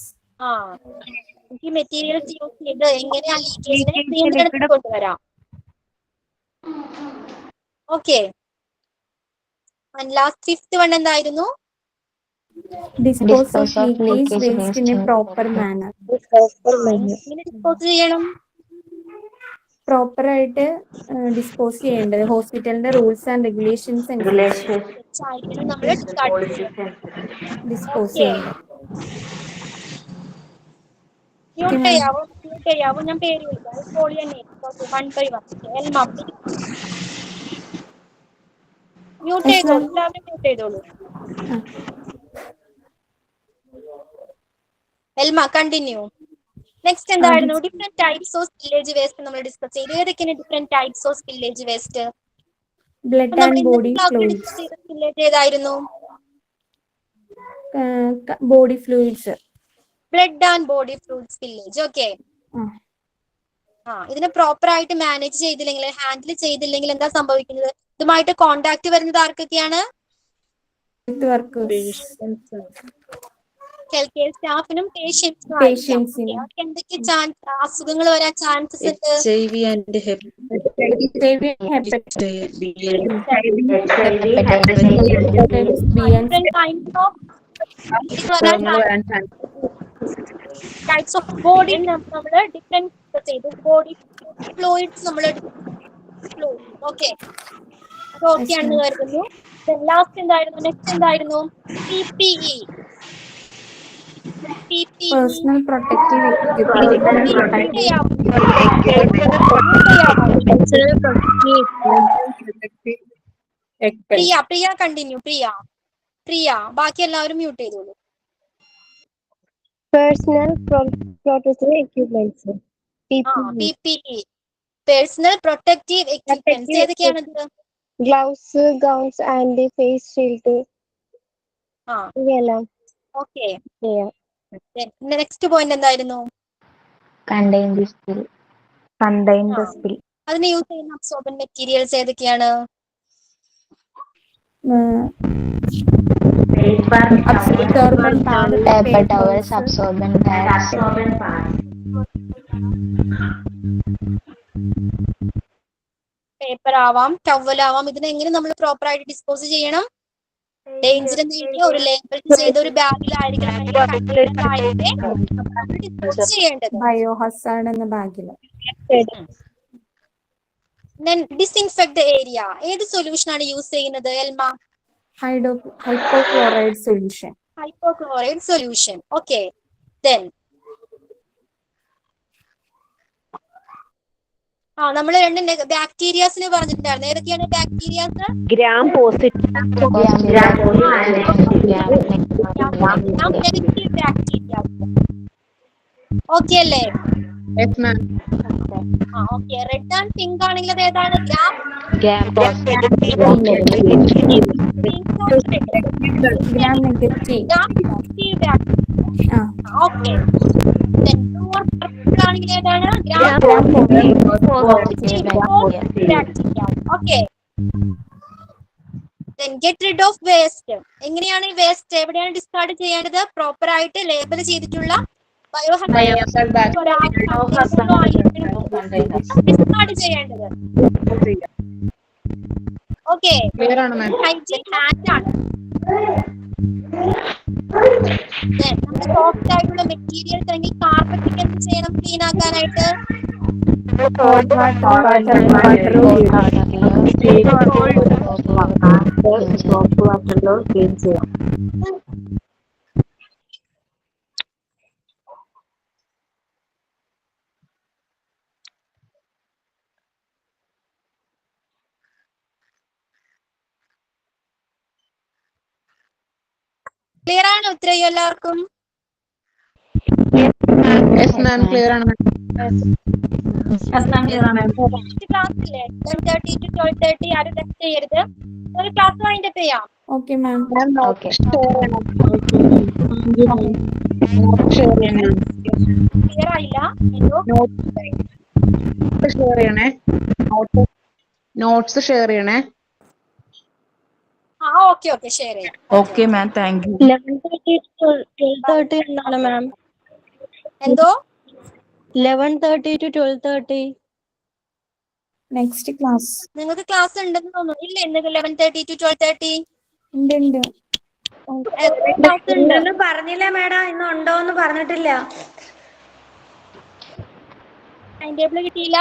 ഈ മെറ്റീരിയൽസ് യൂസ് ചെയ്ത് എങ്ങനെയാ ലീക്കേജിനെ നിയന്ത്രണത്തിൽ കൊണ്ടുവരാം. ഓക്കെ, ലാസ്റ്റ് ഫിഫ്ത്ത് വൺ എന്തായിരുന്നു? Dispose of leakage waste in A proper manor. എങ്ങനെ ഡിസ്പോസ് ചെയ്യണം? പ്രോപ്പർ ആയിട്ട് ഡിസ്പോസ് ചെയ്യേണ്ടത് ഹോസ്പിറ്റലിന്റെ റൂൾസ് ആൻഡ് റെഗുലേഷൻസ് അനുസരിച്ച് നമ്മൾ ഡിസ്പോസ് ചെയ്യേണ്ടത്. മ്യൂട്ട് ചെയ്യാവോ ഞാൻ പേര് വിളിക്കാം. കോൾ തന്നെ 1 by 1. എൽമ മ്യൂട്ട് ചെയ്തോളൂ, എല്ലാവരും മ്യൂട്ട് ചെയ്തോളൂ. എൽമ കണ്ടിന്യൂ. നെക്സ്റ്റ് എന്തായിരുന്നു? Different types of spillage waste നമ്മൾ ഡിസ്കസ് ചെയ്തു. ഏതൊക്കെയാണ് different types of spillage waste? Blood and body fluids. Spillage ഏതായിരുന്നു? Body fluids. Blood and body fluid spillage. Okay. ഇതിനെ പ്രോപ്പർ ആയിട്ട് മാനേജ് ചെയ്തില്ലെങ്കിൽ, ഹാൻഡിൽ ചെയ്തില്ലെങ്കിൽ എന്താ സംഭവിക്കുന്നത്? ഇതുമായിട്ട് കോണ്ടാക്ട് വരുന്നത് ആർക്കൊക്കെയാണ്? ഹെൽത്ത് കെയർ സ്റ്റാഫിനും പേഷ്യൻസിനും. എന്തൊക്കെ അസുഖങ്ങൾ വരാൻ ചാൻസസ് ഉണ്ട്? ടൈപ്സ് ഓഫ് ബോഡി നമ്മൾ ഡിഫറെന്റ് ചെയ്തു. ബോഡി ഫ്ലൂയിഡ്സ് നമ്മൾ ഓക്കെ, അത് ഓക്കെ ആണെന്ന് കരുതുന്നു. ലാസ്റ്റ് എന്തായിരുന്നു? നെക്സ്റ്റ് എന്തായിരുന്നു? PPE. Personal protective Priya continue. Priya ബാക്കി എല്ലാവരും മ്യൂട്ട് ചെയ്തോളൂ. Personal protective equipments PPE, personal protective equipments ഏതൊക്കെയാണത്? Gloves, gowns and face shield ഇവയെല്ലാം. ഓക്കെ, നെക്സ്റ്റ് പോയിന്റ് എന്തായിരുന്നു? അതിന് യൂസ് ചെയ്യുന്ന അബ്സോർബന്റ് മെറ്റീരിയൽസ് ഏതൊക്കെയാണ്? Paper towels, absorbent pads. Paper ആവാം, ടവൽ ആവാം. ഇതിനെ എങ്ങനെ നമ്മൾ പ്രോപ്പർ ആയിട്ട് ഡിസ്പോസ് ചെയ്യണം? ഡേഞ്ചർ എന്ന് ഒരു ലേബിൾ ചെയ്ത ഒരു ബാഗിലായിരിക്കണം ഡിസ്പോസ് ചെയ്യേണ്ടത്. ബയോഹസാർഡ് എന്ന ബാഗില്. ഡിസ്ഇൻഫെക്ട് ദ ഏരിയ ഏത് സൊല്യൂഷൻ ആണ് യൂസ് ചെയ്യുന്നത്? Elma hypochloride solution. Hypochloride solution. Okay, then നമ്മൾ രണ്ട് ബാക്ടീരിയാസിനെ പറഞ്ഞിട്ടുണ്ടായിരുന്നു. ഏതൊക്കെയാണ് bacterias? Gram positive bacterias. Okay അല്ലേ? ഓക്കെ. റെഡ് ആൻഡ് പിങ്ക് ആണെങ്കിൽ അത് ഏതാണ്? Gram negative. ഓക്കെ. ആണെങ്കിൽ ഏതാണ്? Okay. Get rid of waste. എങ്ങനെയാണ് ഈ വേസ്റ്റ് എവിടെയാണ് ഡിസ്കാർഡ് ചെയ്യേണ്ടത്? പ്രോപ്പർ ആയിട്ട് ലേബൽ ചെയ്തിട്ടുള്ള ഡിസ്കാർഡ് ചെയ്യേണ്ടത്. ഓക്കെ, ഹൈജീൻ ഹാൻഡ് ആണ്. സോഫ്റ്റ് ആയിട്ടുള്ള മെറ്റീരിയൽസ് അല്ലെങ്കിൽ കാർപ്പറ്റ് എന്ത് ചെയ്യണം ക്ലീൻ ആക്കാനായിട്ട്? ക്ലിയർ ആണ് ഉത്തരം എല്ലാവർക്കും? ക്ലാസ്സില്ലേ 10:30 to 12:30 ആരും ടെസ്റ്റ് ചെയ്യരുത്. ഒരു ക്ലാസ് വൈൻഡ് അപ്പ് ചെയ്യാം. Okay ma'am. ക്ലിയർ ആയില്ല? നോട്ട്സ് ഷെയർ ചെയ്യണേ. ഓക്കെ ഷെയർ ചെയ്യാം. Okay ma'am, thank you. 11:30 to 12:30 എന്നാണ് മാം. എന്തോ? 11:30 to 12:30. നെക്സ്റ്റ് ക്ലാസ് നിങ്ങൾക്ക് ക്ലാസ് ഉണ്ടെന്ന് തോന്നുന്നു. ഇല്ല, ഇന്ന് 11:30 to 12:30 ഉണ്ട്. പറഞ്ഞില്ല മേഡം, ഇന്ന് ഉണ്ടോന്ന് പറഞ്ഞിട്ടില്ല. ടൈം ടേബിൾ കിട്ടിയില്ല?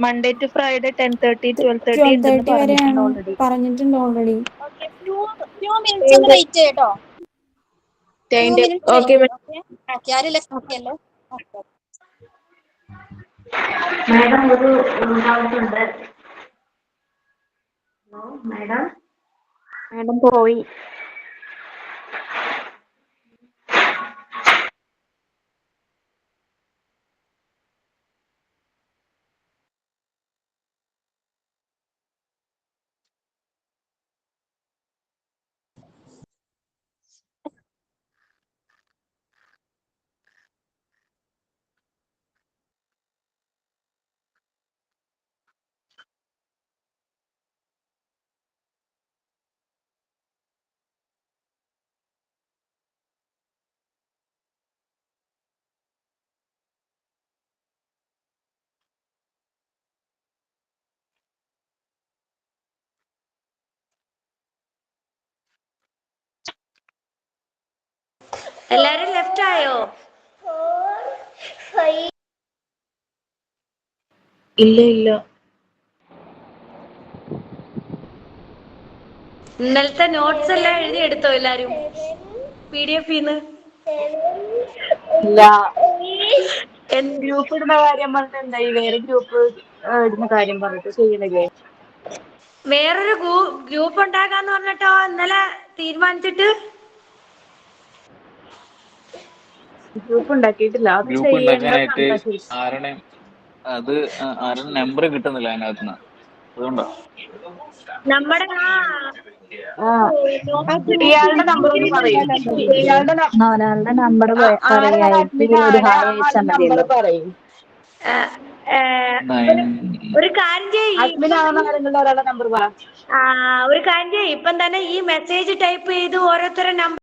മൺഡേ ടു ഫ്രൈഡേ 10:30 12:30 ഉണ്ടെന്ന് 12:30 വരെയാണ് പറഞ്ഞിട്ടുണ്ട് ഓൾറെഡി. ഓക്കെ, ഫ്യൂ മിനിറ്റ്സ് ഒന്ന് വെയിറ്റ് ചെയ്യട്ടോ. Few minutes okay. ആരും ലെഫ്റ്റ് അല്ലേ? ഓക്കെ. മാഡം ഒരു ഡൗട്ട് ഉണ്ട്. മാഡം പോയി. എല്ലാരും ലെഫ്റ്റ് ആയോ? ഇല്ല. ഇന്നലത്തെ നോട്ട്സ് എല്ലാം എഴുതി എടുത്തോ എല്ലാരും? PDF ഗ്രൂപ്പ് ഇടുന്ന കാര്യം പറഞ്ഞിട്ട് എന്തായി? വേറെ ഗ്രൂപ്പ് ഇടുന്ന കാര്യം പറഞ്ഞിട്ട് ചെയ്യണില്ലേ? വേറൊരു ഗ്രൂപ്പ് ഉണ്ടാക്കാന്ന് പറഞ്ഞിട്ടോ ഇന്നലെ തീരുമാനിച്ചിട്ട്. ഗ്രൂപ്പ് ഉണ്ടാക്കിയിട്ടില്ല. അത് ഗ്രൂപ്പ് ഉണ്ടാക്കാനായിട്ട് ആരുടെ നമ്പർ കിട്ടുന്നില്ല അതിനകത്തുനിന്ന്, അതുകൊണ്ടാ. നമ്മുടെ ഇയാളുടെ നമ്പർ ഒന്ന് പറയും. ഒരാളുടെ നമ്പർ പറയായിട്ട് ഒരു ഹായ് അയച്ചാൽ മതിയല്ലോ. ഒരു കാര്യം ചെയ്യ്, ഒരാളുടെ നമ്പർ പറ. ഒരു കാര്യം ചെയ്യ്, ഇപ്പം തന്നെ ഈ മെസ്സേജ് ടൈപ്പ് ചെയ്ത് ഓരോരുത്തരുടെ നമ്പർ